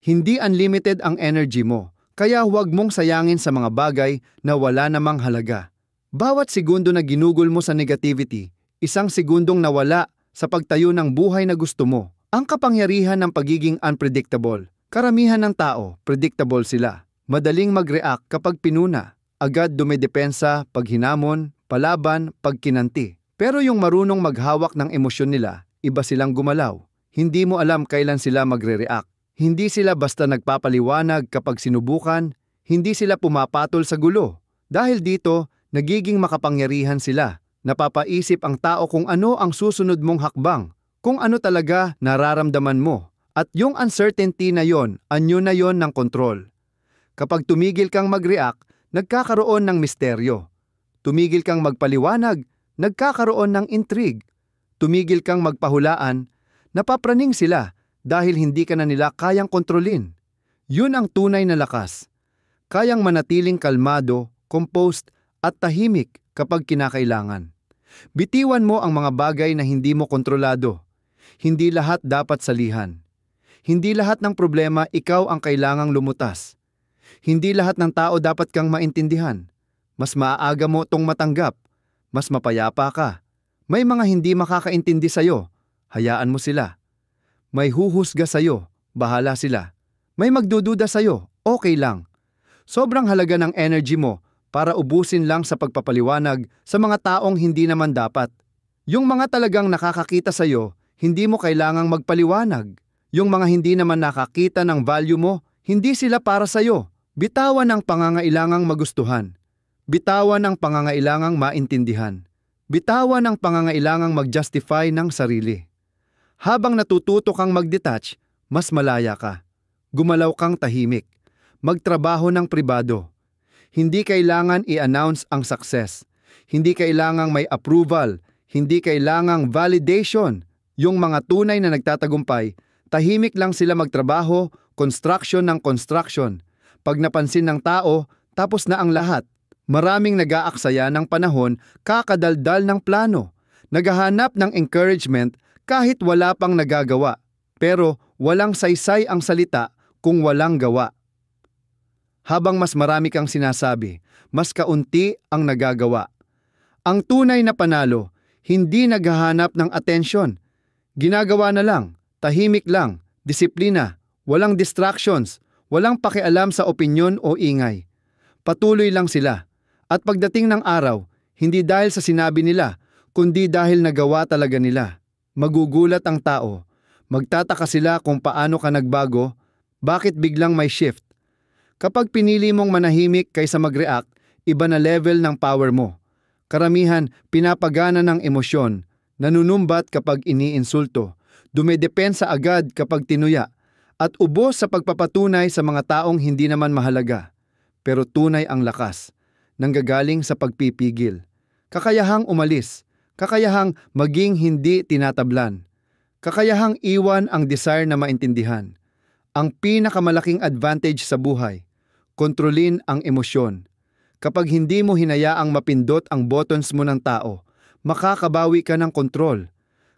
Hindi unlimited ang energy mo, kaya huwag mong sayangin sa mga bagay na wala namang halaga. Bawat segundo na ginugol mo sa negativity, isang segundong nawala sa pagtayo ng buhay na gusto mo. Ang kapangyarihan ng pagiging unpredictable. Karamihan ng tao, predictable sila. Madaling mag-react kapag pinuna. Agad dumedepensa pag hinamon, palaban, pag kinanti. Pero yung marunong maghawak ng emosyon nila, iba silang gumalaw. Hindi mo alam kailan sila magre-react. Hindi sila basta nagpapaliwanag kapag sinubukan, hindi sila pumapatol sa gulo. Dahil dito, nagiging makapangyarihan sila. Napapaisip ang tao kung ano ang susunod mong hakbang. kung ano talaga nararamdaman mo. At yung uncertainty na yon, anyo na yon ng kontrol. Kapag tumigil kang mag-react, nagkakaroon ng misteryo. Tumigil kang magpaliwanag, nagkakaroon ng intrigue. Tumigil kang magpahulaan, napapraning sila dahil hindi ka na nila kayang kontrolin. Yun ang tunay na lakas. Kayang manatiling kalmado, composed at tahimik kapag kinakailangan. Bitiwan mo ang mga bagay na hindi mo kontrolado. Hindi lahat dapat salihan. Hindi lahat ng problema ikaw ang kailangang lumutas. Hindi lahat ng tao dapat kang maintindihan. Mas maaga mo tong matanggap. Mas mapayapa ka. May mga hindi makakaintindi sa'yo. Hayaan mo sila. May huhusga sa'yo. Bahala sila. May magdududa sa'yo. Okay lang. Sobrang halaga ng energy mo para ubusin lang sa pagpapaliwanag sa mga taong hindi naman dapat. Yung mga talagang nakakakita sa'yo, hindi mo kailangang magpaliwanag. Yung mga hindi naman nakakita ng value mo, hindi sila para sa'yo. Bitawan ang pangangailangang magustuhan. Bitawan ang pangangailangang maintindihan. Bitawan ang pangangailangang mag-justify ng sarili. Habang natututo kang mag-detach, mas malaya ka. Gumalaw kang tahimik. Magtrabaho ng pribado. Hindi kailangan i-announce ang success. Hindi kailangang may approval. Hindi kailangang validation. Yung mga tunay na nagtatagumpay, tahimik lang sila magtrabaho, construction ng construction. Pag napansin ng tao, tapos na ang lahat. Maraming nag-aaksaya ng panahon, kakadaldal ng plano. Naghahanap ng encouragement kahit wala pang nagagawa. Pero walang saysay ang salita kung walang gawa. Habang mas marami kang sinasabi, mas kaunti ang nagagawa. Ang tunay na panalo, hindi naghahanap ng atensyon. Ginagawa na lang, tahimik lang, disiplina, walang distractions, walang pakialam sa opinyon o ingay. Patuloy lang sila. At pagdating ng araw, hindi dahil sa sinabi nila, kundi dahil nagawa talaga nila. Magugulat ang tao. Magtataka sila kung paano ka nagbago, bakit biglang may shift. Kapag pinili mong manahimik kaysa mag-react, iba na level ng power mo. Karamihan, pinapagana ng emosyon, nanunumbat kapag iniinsulto, dumedepensa agad kapag tinuya, at ubos sa pagpapatunay sa mga taong hindi naman mahalaga. Pero tunay ang lakas, nanggagaling sa pagpipigil. Kakayahang umalis, kakayahang maging hindi tinatablan, kakayahang iwan ang desire na maintindihan. Ang pinakamalaking advantage sa buhay, kontrolin ang emosyon. Kapag hindi mo hinayaang mapindot ang buttons mo ng tao, makakabawi ka ng kontrol.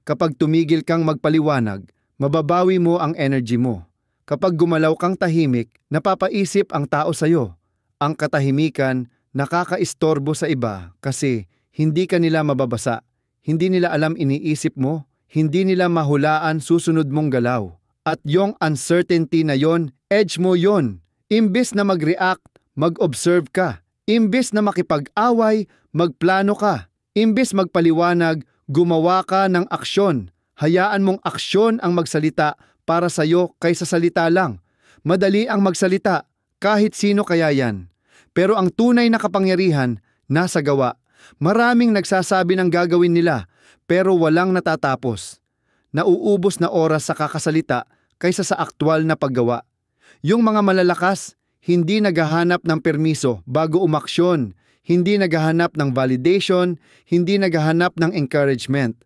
Kapag tumigil kang magpaliwanag, mababawi mo ang energy mo. Kapag gumalaw kang tahimik, napapaisip ang tao sa'yo. Ang katahimikan, nakakaistorbo sa iba kasi hindi ka nila mababasa. Hindi nila alam iniisip mo, hindi nila mahulaan susunod mong galaw. At yung uncertainty na yon, edge mo yon. Imbes na mag-react, mag-observe ka. Imbes na makipag-away, magplano ka. Imbes magpaliwanag, gumawa ka ng aksyon. Hayaan mong aksyon ang magsalita para sa'yo kaysa salita lang. Madali ang magsalita, kahit sino kaya yan. Pero ang tunay na kapangyarihan, nasa gawa. Maraming nagsasabi ng gagawin nila, pero walang natatapos. Nauubos na oras sa kakasalita kaysa sa aktwal na paggawa. Yung mga malalakas, hindi naghahanap ng permiso bago umaksyon, hindi naghahanap ng validation, hindi naghahanap ng encouragement.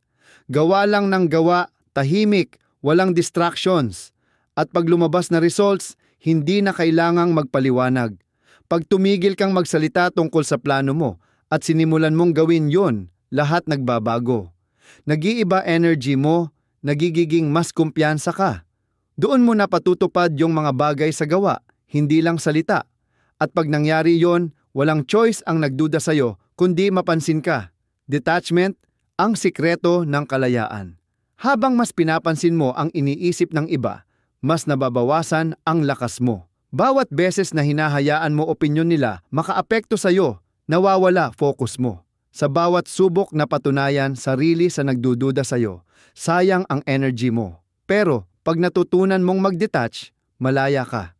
Gawa lang ng gawa, tahimik, walang distractions. At pag lumabas na results, hindi na kailangang magpaliwanag. Pag tumigil kang magsalita tungkol sa plano mo at sinimulan mong gawin yon, lahat nagbabago. Nag-iiba energy mo, nagigiging mas kumpiyansa ka. Doon mo na patutupad yung mga bagay sa gawa, hindi lang salita. At pag nangyari yon, walang choice ang nagduda sa'yo, kundi mapansin ka. Detachment, ang sikreto ng kalayaan. Habang mas pinapansin mo ang iniisip ng iba, mas nababawasan ang lakas mo. Bawat beses na hinahayaan mo opinyon nila makaapekto sa'yo, nawawala focus mo. Sa bawat subok na patunayan sarili sa nagdududa sa'yo, sayang ang energy mo. Pero pag natutunan mong mag-detach, malaya ka.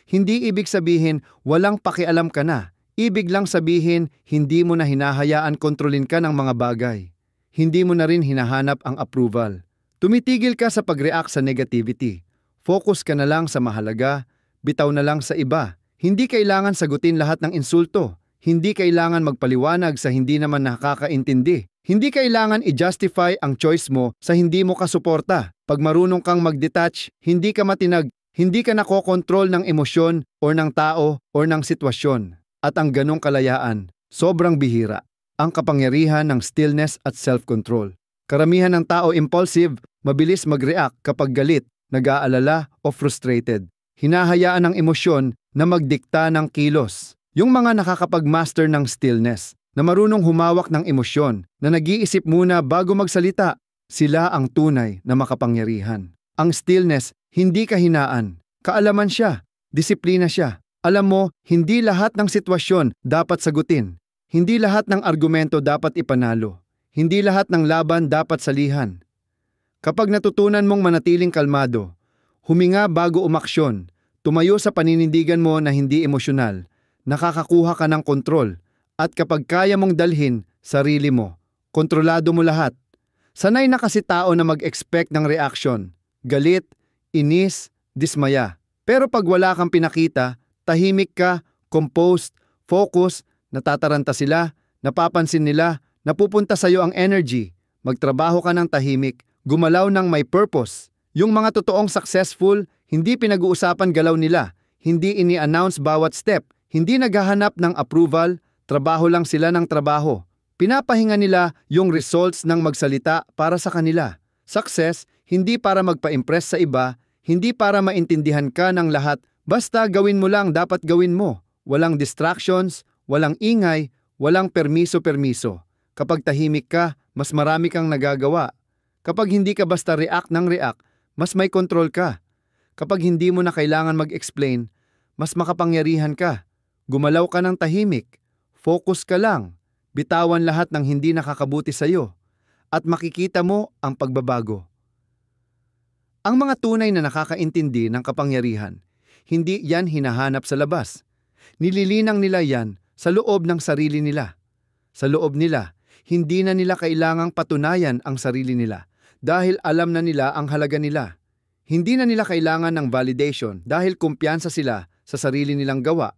Hindi ibig sabihin walang pakialam ka na. Ibig lang sabihin hindi mo na hinahayaan kontrolin ka ng mga bagay. Hindi mo na rin hinahanap ang approval. Tumitigil ka sa pag-react sa negativity. Focus ka na lang sa mahalaga, bitaw na lang sa iba. Hindi kailangan sagutin lahat ng insulto. Hindi kailangan magpaliwanag sa hindi naman nakakaintindi. Hindi kailangan i-justify ang choice mo sa hindi mo kasuporta. Pag marunong kang mag-detach, hindi ka matinag, hindi ka nakokontrol ng emosyon o ng tao o ng sitwasyon. At ang ganong kalayaan, sobrang bihira. Ang kapangyarihan ng stillness at self-control. Karamihan ng tao impulsive, mabilis mag-react kapag galit, nag-aalala o frustrated. Hinahayaan ng emosyon na magdikta ng kilos. Yung mga nakakapag-master ng stillness, na marunong humawak ng emosyon, na nag-iisip muna bago magsalita, sila ang tunay na makapangyarihan. Ang stillness, hindi kahinaan. Kaalaman siya, disiplina siya. Alam mo, hindi lahat ng sitwasyon dapat sagutin. Hindi lahat ng argumento dapat ipanalo. Hindi lahat ng laban dapat salihan. Kapag natutunan mong manatiling kalmado, huminga bago umaksyon, tumayo sa paninindigan mo na hindi emosyonal, nakakakuha ka ng kontrol, at kapag kaya mong dalhin sarili mo, kontrolado mo lahat. Sanay na kasi tao na mag-expect ng reaction, galit, inis, dismaya. Pero pag wala kang pinakita, tahimik ka, composed, focus, natataranta sila, napapansin nila, napupunta sa'yo ang energy, magtrabaho ka ng tahimik, gumalaw ng may purpose. Yung mga totoong successful, hindi pinag-uusapan galaw nila, hindi ini-announce bawat step, hindi naghahanap ng approval, trabaho lang sila ng trabaho. Pinapahinga nila yung results ng magsalita para sa kanila. Success, hindi para magpa-impress sa iba, hindi para maintindihan ka ng lahat, basta gawin mo lang dapat gawin mo. Walang distractions, walang ingay, walang permiso-permiso. Kapag tahimik ka, mas marami kang nagagawa. Kapag hindi ka basta react ng react, mas may control ka. Kapag hindi mo na kailangan mag-explain, mas makapangyarihan ka. Gumalaw ka ng tahimik. Focus ka lang. Bitawan lahat ng hindi nakakabuti sa'yo. At makikita mo ang pagbabago. Ang mga tunay na nakakaintindi ng kapangyarihan, hindi yan hinahanap sa labas. Nililinang nila yan sa loob ng sarili nila. Sa loob nila, hindi na nila kailangang patunayan ang sarili nila dahil alam na nila ang halaga nila. Hindi na nila kailangan ng validation dahil kumpiyansa sila sa sarili nilang gawa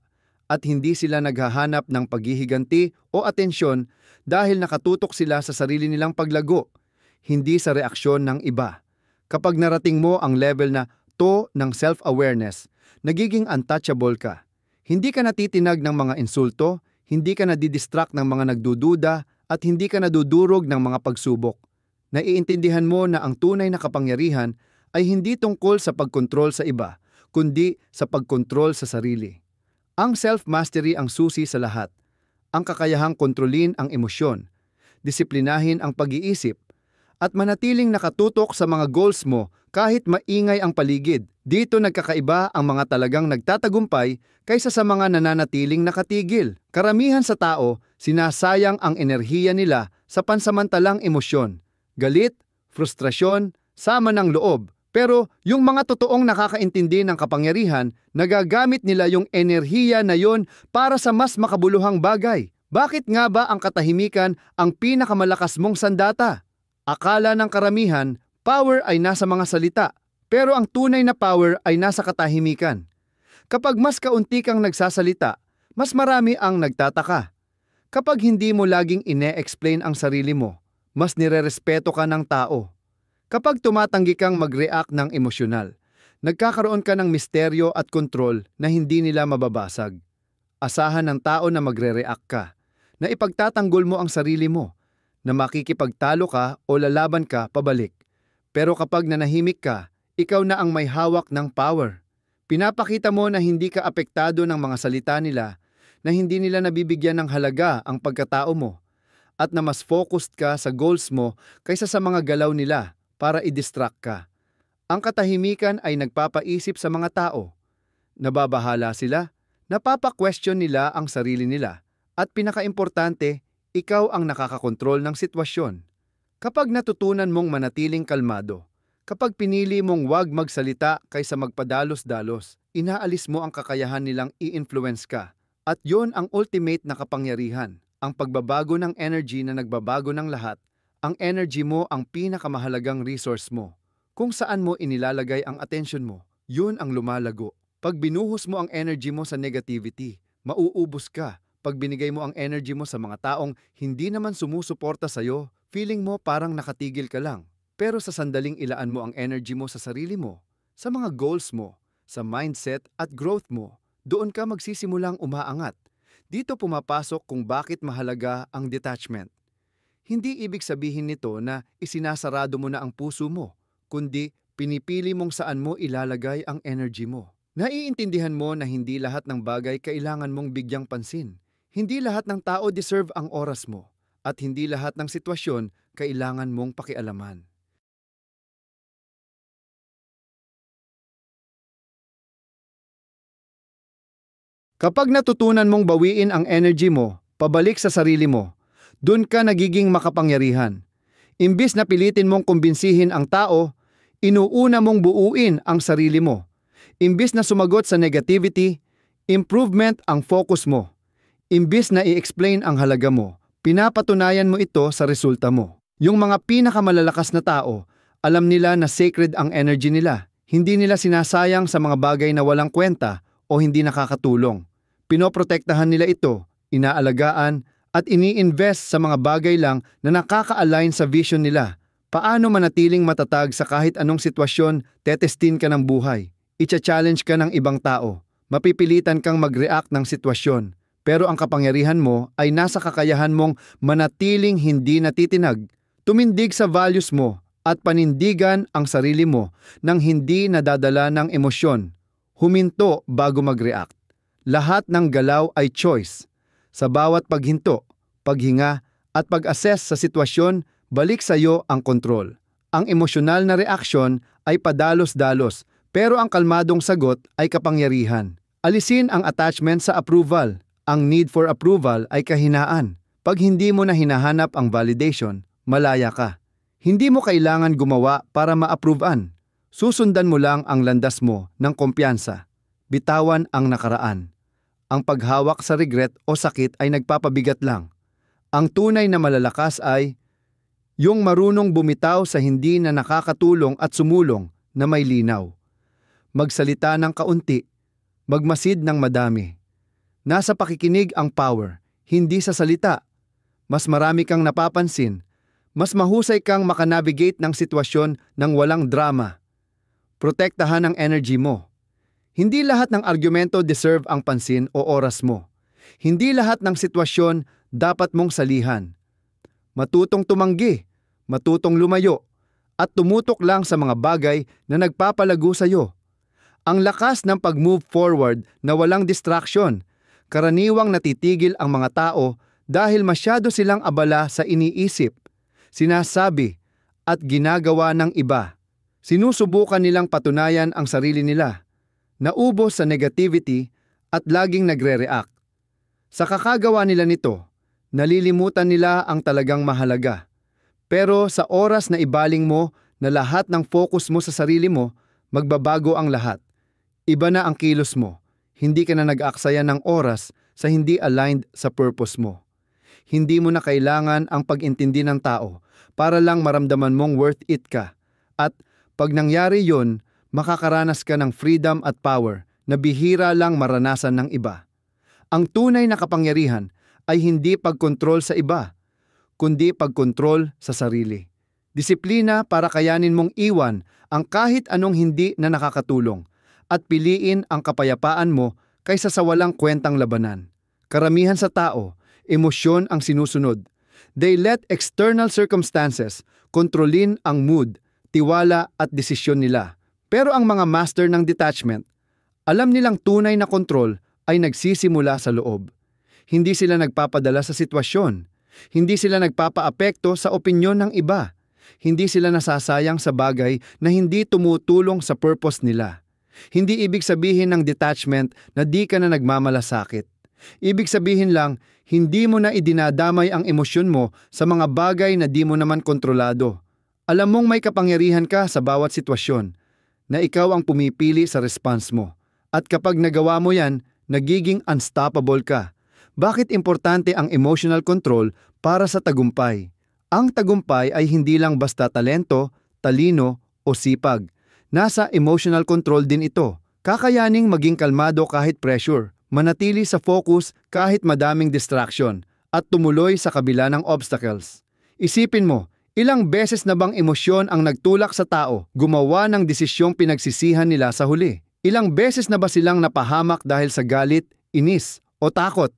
at hindi sila naghahanap ng paghihiganti o atensyon dahil nakatutok sila sa sarili nilang paglago, hindi sa reaksyon ng iba. Kapag narating mo ang level na to ng self-awareness, nagiging untouchable ka. Hindi ka natitinag ng mga insulto, hindi ka nadidistract ng mga nagdududa, at hindi ka nadudurog ng mga pagsubok. Naiintindihan mo na ang tunay na kapangyarihan ay hindi tungkol sa pagkontrol sa iba, kundi sa pagkontrol sa sarili. Ang self-mastery ang susi sa lahat. Ang kakayahang kontrolin ang emosyon, disiplinahin ang pag-iisip, at manatiling nakatutok sa mga goals mo kahit maingay ang paligid. Dito nagkakaiba ang mga talagang nagtatagumpay kaysa sa mga nananatiling nakatigil. Karamihan sa tao, sinasayang ang enerhiya nila sa pansamantalang emosyon, galit, frustrasyon, sama ng loob. Pero yung mga totoong nakakaintindi ng kapangyarihan, nagagamit nila yung enerhiya na yon para sa mas makabuluhang bagay. Bakit nga ba ang katahimikan ang pinakamalakas mong sandata? Akala ng karamihan, power ay nasa mga salita, pero ang tunay na power ay nasa katahimikan. Kapag mas kaunti kang nagsasalita, mas marami ang nagtataka. Kapag hindi mo laging ine-explain ang sarili mo, mas nirerespeto ka ng tao. Kapag tumatanggi kang mag-react ng emosyonal, nagkakaroon ka ng misteryo at kontrol na hindi nila mababasag. Asahan ng tao na magre-react ka, na ipagtatanggol mo ang sarili mo, na makikipagtalo ka o lalaban ka pabalik. Pero kapag nanahimik ka, ikaw na ang may hawak ng power. Pinapakita mo na hindi ka apektado ng mga salita nila, na hindi nila nabibigyan ng halaga ang pagkatao mo, at na mas focused ka sa goals mo kaysa sa mga galaw nila para i-distract ka. Ang katahimikan ay nagpapaisip sa mga tao. Nababahala sila, napapa-question nila ang sarili nila, at pinakaimportante, ikaw ang nakakakontrol ng sitwasyon. Kapag natutunan mong manatiling kalmado, kapag pinili mong wag magsalita kaysa magpadalos-dalos, inaalis mo ang kakayahan nilang i-influence ka. At yon ang ultimate na kapangyarihan, ang pagbabago ng energy na nagbabago ng lahat, Ang energy mo ang pinakamahalagang resource mo. Kung saan mo inilalagay ang atensyon mo, yun ang lumalago. Pag binuhos mo ang energy mo sa negativity, mauubos ka. Pag binigay mo ang energy mo sa mga taong hindi naman sumusuporta sa'yo, feeling mo parang nakatigil ka lang. Pero sa sandaling ilaan mo ang energy mo sa sarili mo, sa mga goals mo, sa mindset at growth mo, doon ka magsisimulang umaangat. Dito pumapasok kung bakit mahalaga ang detachment. Hindi ibig sabihin nito na isinasarado mo na ang puso mo, kundi pinipili mong saan mo ilalagay ang energy mo. Naiintindihan mo na hindi lahat ng bagay kailangan mong bigyang pansin. Hindi lahat ng tao deserve ang oras mo, at hindi lahat ng sitwasyon kailangan mong pakialaman. Kapag natutunan mong bawiin ang energy mo, pabalik sa sarili mo, dun ka nagiging makapangyarihan. Imbis na pilitin mong kumbinsihin ang tao, inuuna mong buuin ang sarili mo. Imbis na sumagot sa negativity, improvement ang focus mo. Imbis na i-explain ang halaga mo, pinapatunayan mo ito sa resulta mo. Yung mga pinakamalalakas na tao, alam nila na sacred ang energy nila. Hindi nila sinasayang sa mga bagay na walang kwenta o hindi nakakatulong. Pinoprotektahan nila ito, inaalagaan, at ini-invest sa mga bagay lang na nakaka-align sa vision nila. Paano manatiling matatag sa kahit anong sitwasyon, tetestin ka ng buhay. Icha-challenge ka ng ibang tao. Mapipilitan kang mag-react ng sitwasyon. Pero ang kapangyarihan mo ay nasa kakayahan mong manatiling hindi natitinag. Tumindig sa values mo at panindigan ang sarili mo nang hindi nadadala ng emosyon. Huminto bago mag-react. Lahat ng galaw ay choice. Sa bawat paghinto, paghinga, at pag-assess sa sitwasyon, balik sa iyo ang kontrol. Ang emosyonal na reaksyon ay padalos-dalos, pero ang kalmadong sagot ay kapangyarihan. Alisin ang attachment sa approval. Ang need for approval ay kahinaan. Pag hindi mo na hinahanap ang validation, malaya ka. Hindi mo kailangan gumawa para ma-approvean. Susundan mo lang ang landas mo ng kumpiyansa. Bitawan ang nakaraan. Ang paghawak sa regret o sakit ay nagpapabigat lang. Ang tunay na malalakas ay yung marunong bumitaw sa hindi na nakakatulong at sumulong na may linaw. Magsalita ng kaunti, magmasid ng madami. Nasa pakikinig ang power, hindi sa salita. Mas marami kang napapansin, mas mahusay kang makanavigate ng sitwasyon ng walang drama. Protektahan ang energy mo. Hindi lahat ng argumento deserve ang pansin o oras mo. Hindi lahat ng sitwasyon dapat mong salihan. Matutong tumanggi, matutong lumayo, at tumutok lang sa mga bagay na nagpapalago sa iyo. Ang lakas ng pag-move forward na walang distraction. Karaniwang natitigil ang mga tao dahil masyado silang abala sa iniisip, sinasabi, at ginagawa ng iba. Sinusubukan nilang patunayan ang sarili nila. Naubos sa negativity at laging nagre-react. Sa kakagawa nila nito, nalilimutan nila ang talagang mahalaga. Pero sa oras na ibaling mo na lahat ng focus mo sa sarili mo, magbabago ang lahat. Iba na ang kilos mo. Hindi ka na nag-aksaya ng oras sa hindi aligned sa purpose mo. Hindi mo na kailangan ang pag-intindi ng tao para lang maramdaman mong worth it ka. At pag nangyari yon, makakaranas ka ng freedom at power na bihira lang maranasan ng iba. Ang tunay na kapangyarihan ay hindi pagkontrol sa iba, kundi pagkontrol sa sarili. Disiplina para kayanin mong iwan ang kahit anong hindi na nakakatulong at piliin ang kapayapaan mo kaysa sa walang kwentang labanan. Karamihan sa tao, emosyon ang sinusunod. They let external circumstances kontrolin ang mood, tiwala at desisyon nila. Pero ang mga master ng detachment, alam nilang tunay na kontrol ay nagsisimula sa loob. Hindi sila nagpapadala sa sitwasyon. Hindi sila nagpapaapekto sa opinyon ng iba. Hindi sila nasasayang sa bagay na hindi tumutulong sa purpose nila. Hindi ibig sabihin ng detachment na di ka na nagmamalasakit. Ibig sabihin lang, hindi mo na idinadamay ang emosyon mo sa mga bagay na di mo naman kontrolado. Alam mong may kapangyarihan ka sa bawat sitwasyon, na ikaw ang pumipili sa response mo. At kapag nagawa mo yan, nagiging unstoppable ka. Bakit importante ang emotional control para sa tagumpay? Ang tagumpay ay hindi lang basta talento, talino o sipag. Nasa emotional control din ito. Kakayaning maging kalmado kahit pressure, manatili sa focus kahit madaming distraction, at tumuloy sa kabila ng obstacles. Isipin mo, ilang beses na bang emosyon ang nagtulak sa tao gumawa ng desisyong pinagsisihan nila sa huli? Ilang beses na ba silang napahamak dahil sa galit, inis o takot?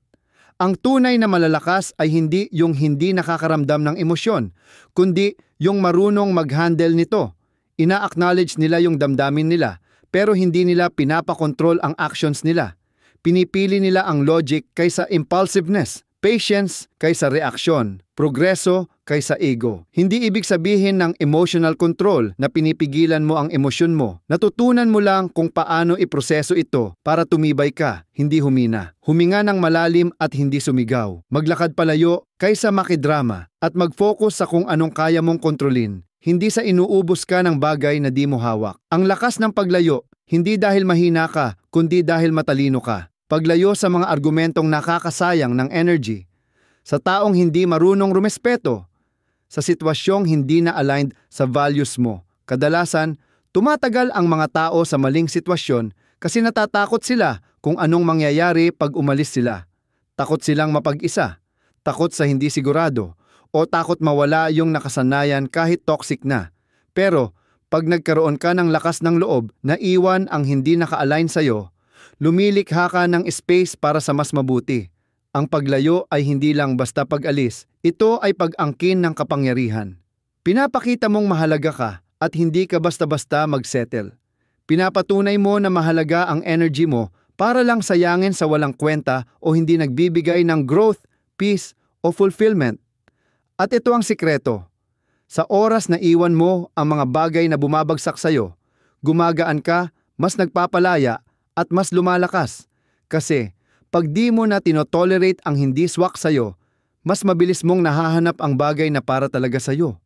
Ang tunay na malalakas ay hindi yung hindi nakakaramdam ng emosyon, kundi yung marunong mag-handle nito. Ina-acknowledge nila yung damdamin nila, pero hindi nila pinapakontrol ang actions nila. Pinipili nila ang logic kaysa impulsiveness, patience kaysa reaksyon, progreso kaysa ego. Hindi ibig sabihin ng emotional control na pinipigilan mo ang emosyon mo. Natutunan mo lang kung paano iproseso ito para tumibay ka, hindi humina. Huminga ng malalim at hindi sumigaw. Maglakad palayo kaysa makidrama at mag-focus sa kung anong kaya mong kontrolin. Hindi sa inuubos ka ng bagay na di mo hawak. Ang lakas ng paglayo, hindi dahil mahina ka, kundi dahil matalino ka. Paglayo sa mga argumentong nakakasayang ng energy, sa taong hindi marunong rumespeto, sa sitwasyong hindi na aligned sa values mo. Kadalasan, tumatagal ang mga tao sa maling sitwasyon kasi natatakot sila kung anong mangyayari pag umalis sila. Takot silang mapag-isa, takot sa hindi sigurado, o takot mawala yung nakasanayan kahit toxic na. Pero, pag nagkaroon ka ng lakas ng loob na iwan ang hindi naka-align sa'yo, lumilikha ka ng space para sa mas mabuti. Ang paglayo ay hindi lang basta pag-alis, ito ay pag-angkin ng kapangyarihan. Pinapakita mong mahalaga ka at hindi ka basta-basta mag-settle. Pinapatunay mo na mahalaga ang energy mo para lang sayangin sa walang kwenta o hindi nagbibigay ng growth, peace o fulfillment. At ito ang sikreto. Sa oras na iwan mo ang mga bagay na bumabagsak sa'yo, gumagaan ka, mas nagpapalaya at mas lumalakas. Kasi pag di mo na tinotolerate ang hindi swak sa'yo, mas mabilis mong nahahanap ang bagay na para talaga sa'yo.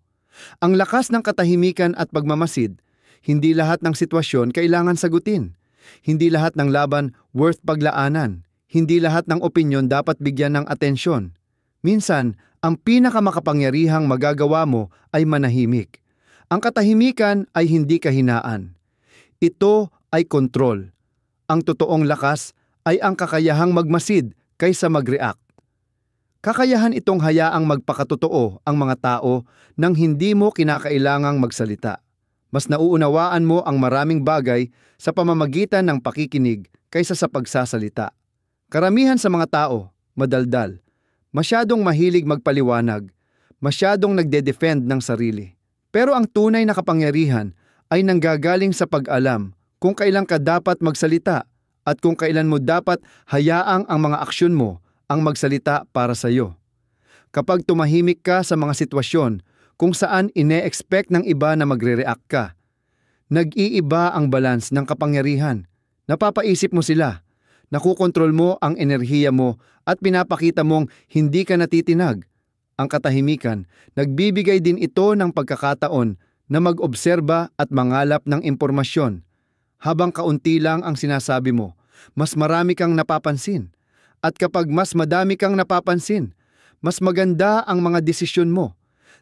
Ang lakas ng katahimikan at pagmamasid, hindi lahat ng sitwasyon kailangan sagutin. Hindi lahat ng laban worth paglaanan. Hindi lahat ng opinyon dapat bigyan ng atensyon. Minsan, ang pinakamakapangyarihang magagawa mo ay manahimik. Ang katahimikan ay hindi kahinaan. Ito ay kontrol. Ang totoong lakas ay ang kakayahang magmasid kaysa mag-react. Kakayahan itong hayaang magpakatotoo ang mga tao nang hindi mo kinakailangang magsalita. Mas nauunawaan mo ang maraming bagay sa pamamagitan ng pakikinig kaysa sa pagsasalita. Karamihan sa mga tao, madaldal, masyadong mahilig magpaliwanag, masyadong nagde-defend ng sarili. Pero ang tunay na kapangyarihan ay nanggagaling sa pag-alam kung kailan ka dapat magsalita at kung kailan mo dapat hayaang ang mga aksyon mo ang magsalita para sa iyo. Kapag tumahimik ka sa mga sitwasyon kung saan ine-expect ng iba na magre-react ka, nag-iiba ang balance ng kapangyarihan. Napapaisip mo sila, nakukontrol mo ang enerhiya mo at pinapakita mong hindi ka natitinag. Ang katahimikan, nagbibigay din ito ng pagkakataon na mag-obserba at mangalap ng impormasyon. Habang kaunti lang ang sinasabi mo, mas marami kang napapansin. At kapag mas madami kang napapansin, mas maganda ang mga desisyon mo.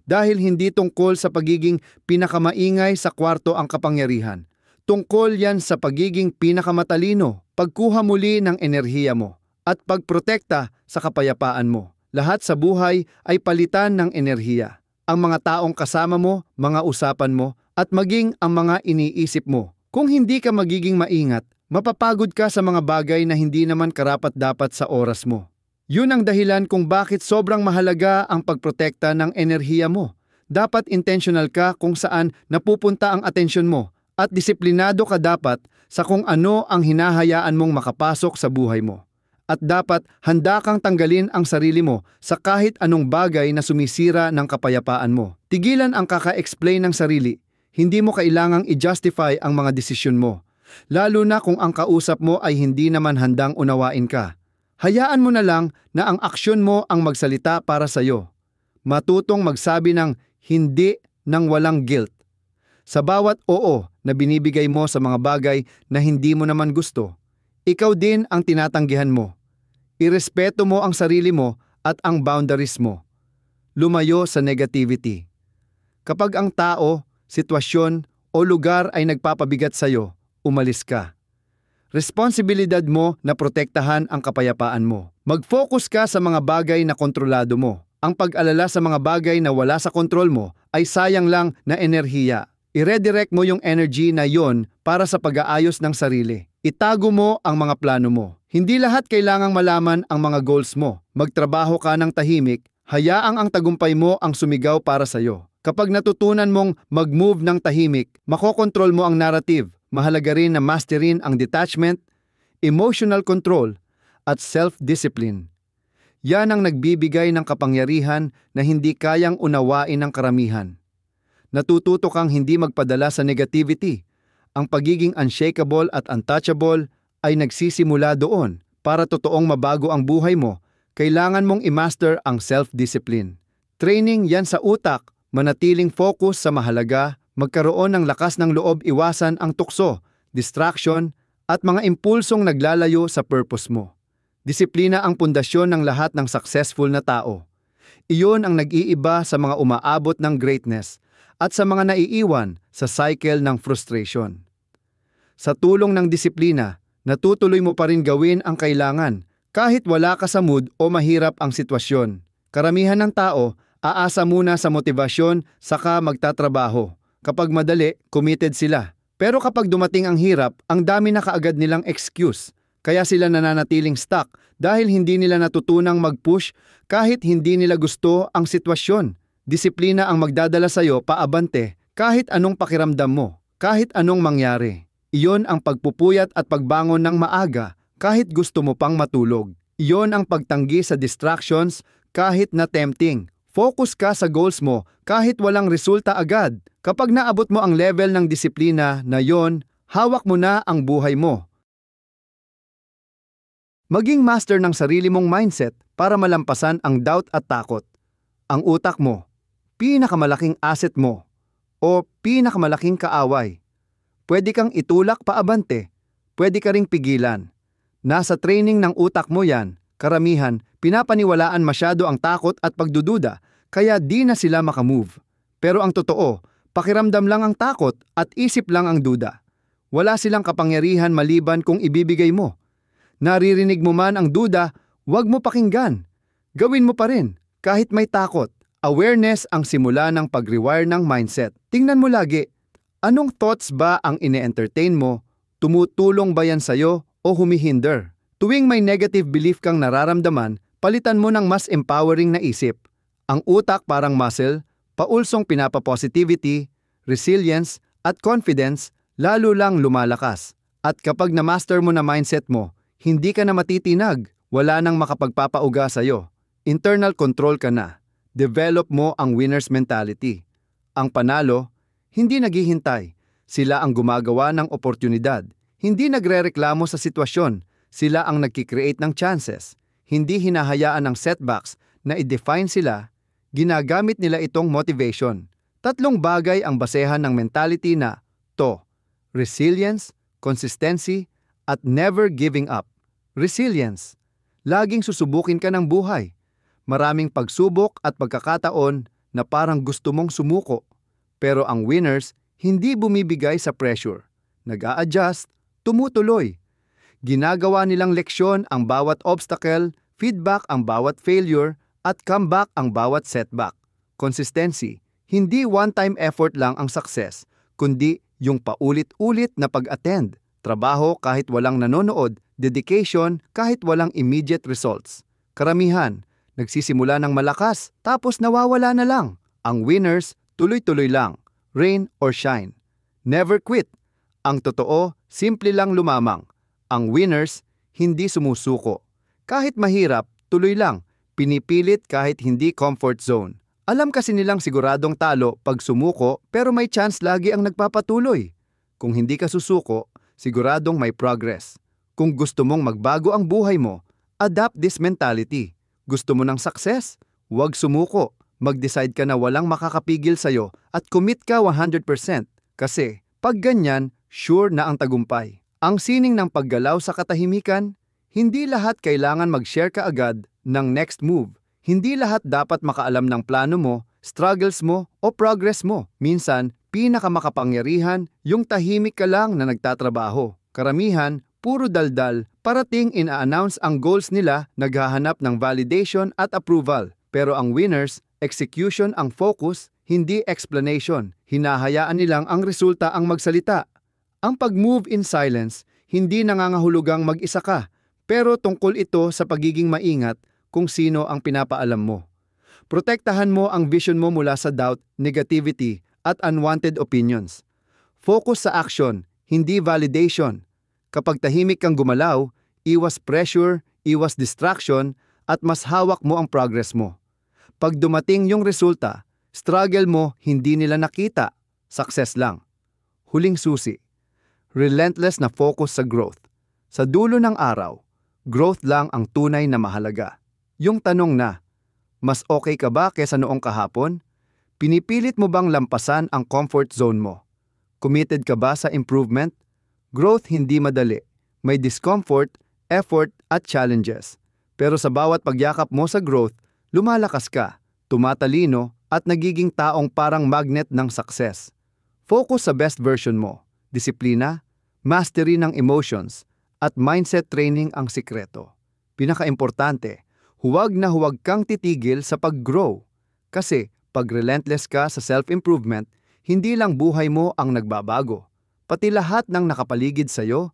Dahil hindi tungkol sa pagiging pinakamaingay sa kwarto ang kapangyarihan. Tungkol yan sa pagiging pinakamatalino, pagkuha muli ng enerhiya mo, at pagprotekta sa kapayapaan mo. Lahat sa buhay ay palitan ng enerhiya. Ang mga taong kasama mo, mga usapan mo, at maging ang mga iniisip mo. Kung hindi ka magiging maingat, mapapagod ka sa mga bagay na hindi naman karapat-dapat sa oras mo. Yun ang dahilan kung bakit sobrang mahalaga ang pagprotekta ng enerhiya mo. Dapat intentional ka kung saan napupunta ang atensyon mo at disiplinado ka dapat sa kung ano ang hinahayaan mong makapasok sa buhay mo. At dapat handa kang tanggalin ang sarili mo sa kahit anong bagay na sumisira ng kapayapaan mo. Tigilan ang kaka-explain ng sarili. Hindi mo kailangang i-justify ang mga desisyon mo, lalo na kung ang kausap mo ay hindi naman handang unawain ka. Hayaan mo na lang na ang aksyon mo ang magsalita para sa iyo. Matutong magsabi ng hindi nang walang guilt. Sa bawat oo na binibigay mo sa mga bagay na hindi mo naman gusto, ikaw din ang tinatanggihan mo. Irespeto mo ang sarili mo at ang boundaries mo. lumayo sa negativity. Kapag ang tao, sitwasyon o lugar ay nagpapabigat sa'yo, umalis ka. Responsibilidad mo na protektahan ang kapayapaan mo. Mag-focus ka sa mga bagay na kontrolado mo. Ang pag-alala sa mga bagay na wala sa kontrol mo ay sayang lang na enerhiya. I-redirect mo yung energy na yon para sa pag-aayos ng sarili. Itago mo ang mga plano mo. Hindi lahat kailangang malaman ang mga goals mo. Magtrabaho ka ng tahimik, hayaang ang tagumpay mo ang sumigaw para sa'yo. Kapag natutunan mong mag-move ng tahimik, makokontrol mo ang narrative. Mahalaga rin na masterin ang detachment, emotional control, at self-discipline. Yan ang nagbibigay ng kapangyarihan na hindi kayang unawain ng karamihan. Natututo kang hindi magpadala sa negativity. Ang pagiging unshakable at untouchable ay nagsisimula doon. Para totoong mabago ang buhay mo, kailangan mong i-master ang self-discipline. Training yan sa utak, manatiling focus sa mahalaga, magkaroon ng lakas ng loob, iwasan ang tukso, distraction, at mga impulsong naglalayo sa purpose mo. Disiplina ang pundasyon ng lahat ng successful na tao. Iyon ang nag-iiba sa mga umaabot ng greatness at sa mga naiiwan sa cycle ng frustration. Sa tulong ng disiplina, natutuloy mo pa rin gawin ang kailangan kahit wala ka sa mood o mahirap ang sitwasyon. Karamihan ng tao, aasa muna sa motibasyon saka magtatrabaho. Kapag madali, committed sila. Pero kapag dumating ang hirap, ang dami na kaagad nilang excuse. Kaya sila nananatiling stuck dahil hindi nila natutunang mag-push kahit hindi nila gusto ang sitwasyon. Disiplina ang magdadala sa'yo paabante kahit anong pakiramdam mo, kahit anong mangyari. Iyon ang pagpupuyat at pagbangon ng maaga kahit gusto mo pang matulog. Iyon ang pagtanggi sa distractions kahit na tempting. Focus ka sa goals mo kahit walang resulta agad. Kapag naabot mo ang level ng disiplina na yon, hawak mo na ang buhay mo. Maging master ng sarili mong mindset para malampasan ang doubt at takot. Ang utak mo, pinakamalaking asset mo o pinakamalaking kaaway. Pwede kang itulak paabante, pwede ka ring pigilan. Nasa training ng utak mo yan, karamihan, pinapaniwalaan masyado ang takot at pagdududa, kaya di na sila makamove. Pero ang totoo, pakiramdam lang ang takot at isip lang ang duda. Wala silang kapangyarihan maliban kung ibibigay mo. Naririnig mo man ang duda, huwag mo pakinggan. Gawin mo pa rin, kahit may takot. Awareness ang simula ng pag-rewire ng mindset. Tingnan mo lagi, anong thoughts ba ang ine-entertain mo? Tumutulong ba yan sa'yo o humihinder? Tuwing may negative belief kang nararamdaman, palitan mo ng mas empowering na isip. Ang utak parang muscle, paulsong pinapa-positivity, resilience, at confidence, lalo lang lumalakas. At kapag na-master mo na mindset mo, hindi ka na matitinag, wala nang makapagpapauga sa'yo. Internal control ka na. Develop mo ang winner's mentality. Ang panalo, hindi naghihintay. Sila ang gumagawa ng oportunidad. Hindi nagrereklamo sa sitwasyon. Sila ang nagkikreate ng chances. Hindi hinahayaan ng setbacks na i-define sila. Ginagamit nila itong motivation. 3 bagay ang basehan ng mentality na to: resilience, consistency, at never giving up. Resilience. Laging susubukin ka ng buhay. Maraming pagsubok at pagkakataon na parang gusto mong sumuko. Pero ang winners, hindi bumibigay sa pressure. Nag-a-adjust, tumutuloy. Ginagawa nilang leksyon ang bawat obstacle, feedback ang bawat failure, at comeback ang bawat setback. Consistency. Hindi one-time effort lang ang success, kundi yung paulit-ulit na pag-attend. Trabaho kahit walang nanonood, dedication kahit walang immediate results. Karamihan, nagsisimula ng malakas, tapos nawawala na lang. Ang winners, tuloy-tuloy lang. Rain or shine. Never quit. Ang totoo, simple lang lumamang. Ang winners, hindi sumusuko. Kahit mahirap, tuloy lang. Pinipilit kahit hindi comfort zone. Alam kasi nilang siguradong talo pag sumuko, pero may chance lagi ang nagpapatuloy. Kung hindi ka susuko, siguradong may progress. Kung gusto mong magbago ang buhay mo, adapt this mentality. Gusto mo ng success? Huwag sumuko. Mag-decide ka na walang makakapigil sa'yo at commit ka 100%. Kasi, pag ganyan, sure na ang tagumpay. Ang sining ng paggalaw sa katahimikan, hindi lahat kailangan mag-share ka agad ng next move. Hindi lahat dapat makaalam ng plano mo, struggles mo, o progress mo. Minsan, pinakamakapangyarihan, yung tahimik ka lang na nagtatrabaho. Karamihan, puro daldal, parating ina-announce ang goals nila, naghahanap ng validation at approval. Pero ang winners, execution ang focus, hindi explanation. Hinahayaan nilang ang resulta ang magsalita. Ang pag-move in silence, hindi nangangahulugang mag-isa ka, pero tungkol ito sa pagiging maingat kung sino ang pinapaalam mo. Protektahan mo ang vision mo mula sa doubt, negativity, at unwanted opinions. Focus sa action, hindi validation. Kapag tahimik kang gumalaw, iwas pressure, iwas distraction, at mas hawak mo ang progress mo. Pag dumating yung resulta, struggle mo hindi nila nakita, success lang. Huling susi, relentless na focus sa growth. Sa dulo ng araw, growth lang ang tunay na mahalaga. Yung tanong na, mas okay ka ba kaysa noong kahapon? Pinipilit mo bang lampasan ang comfort zone mo? Committed ka ba sa improvement? Growth hindi madali. May discomfort, effort at challenges. Pero sa bawat pagyakap mo sa growth, lumalakas ka, tumatalino at nagiging taong parang magnet ng success. Focus sa best version mo. Disiplina, mastery ng emotions, at mindset training ang sikreto. Pinakaimportante, huwag na huwag kang titigil sa pag-grow. Kasi pag relentless ka sa self-improvement, hindi lang buhay mo ang nagbabago. Pati lahat ng nakapaligid sa'yo,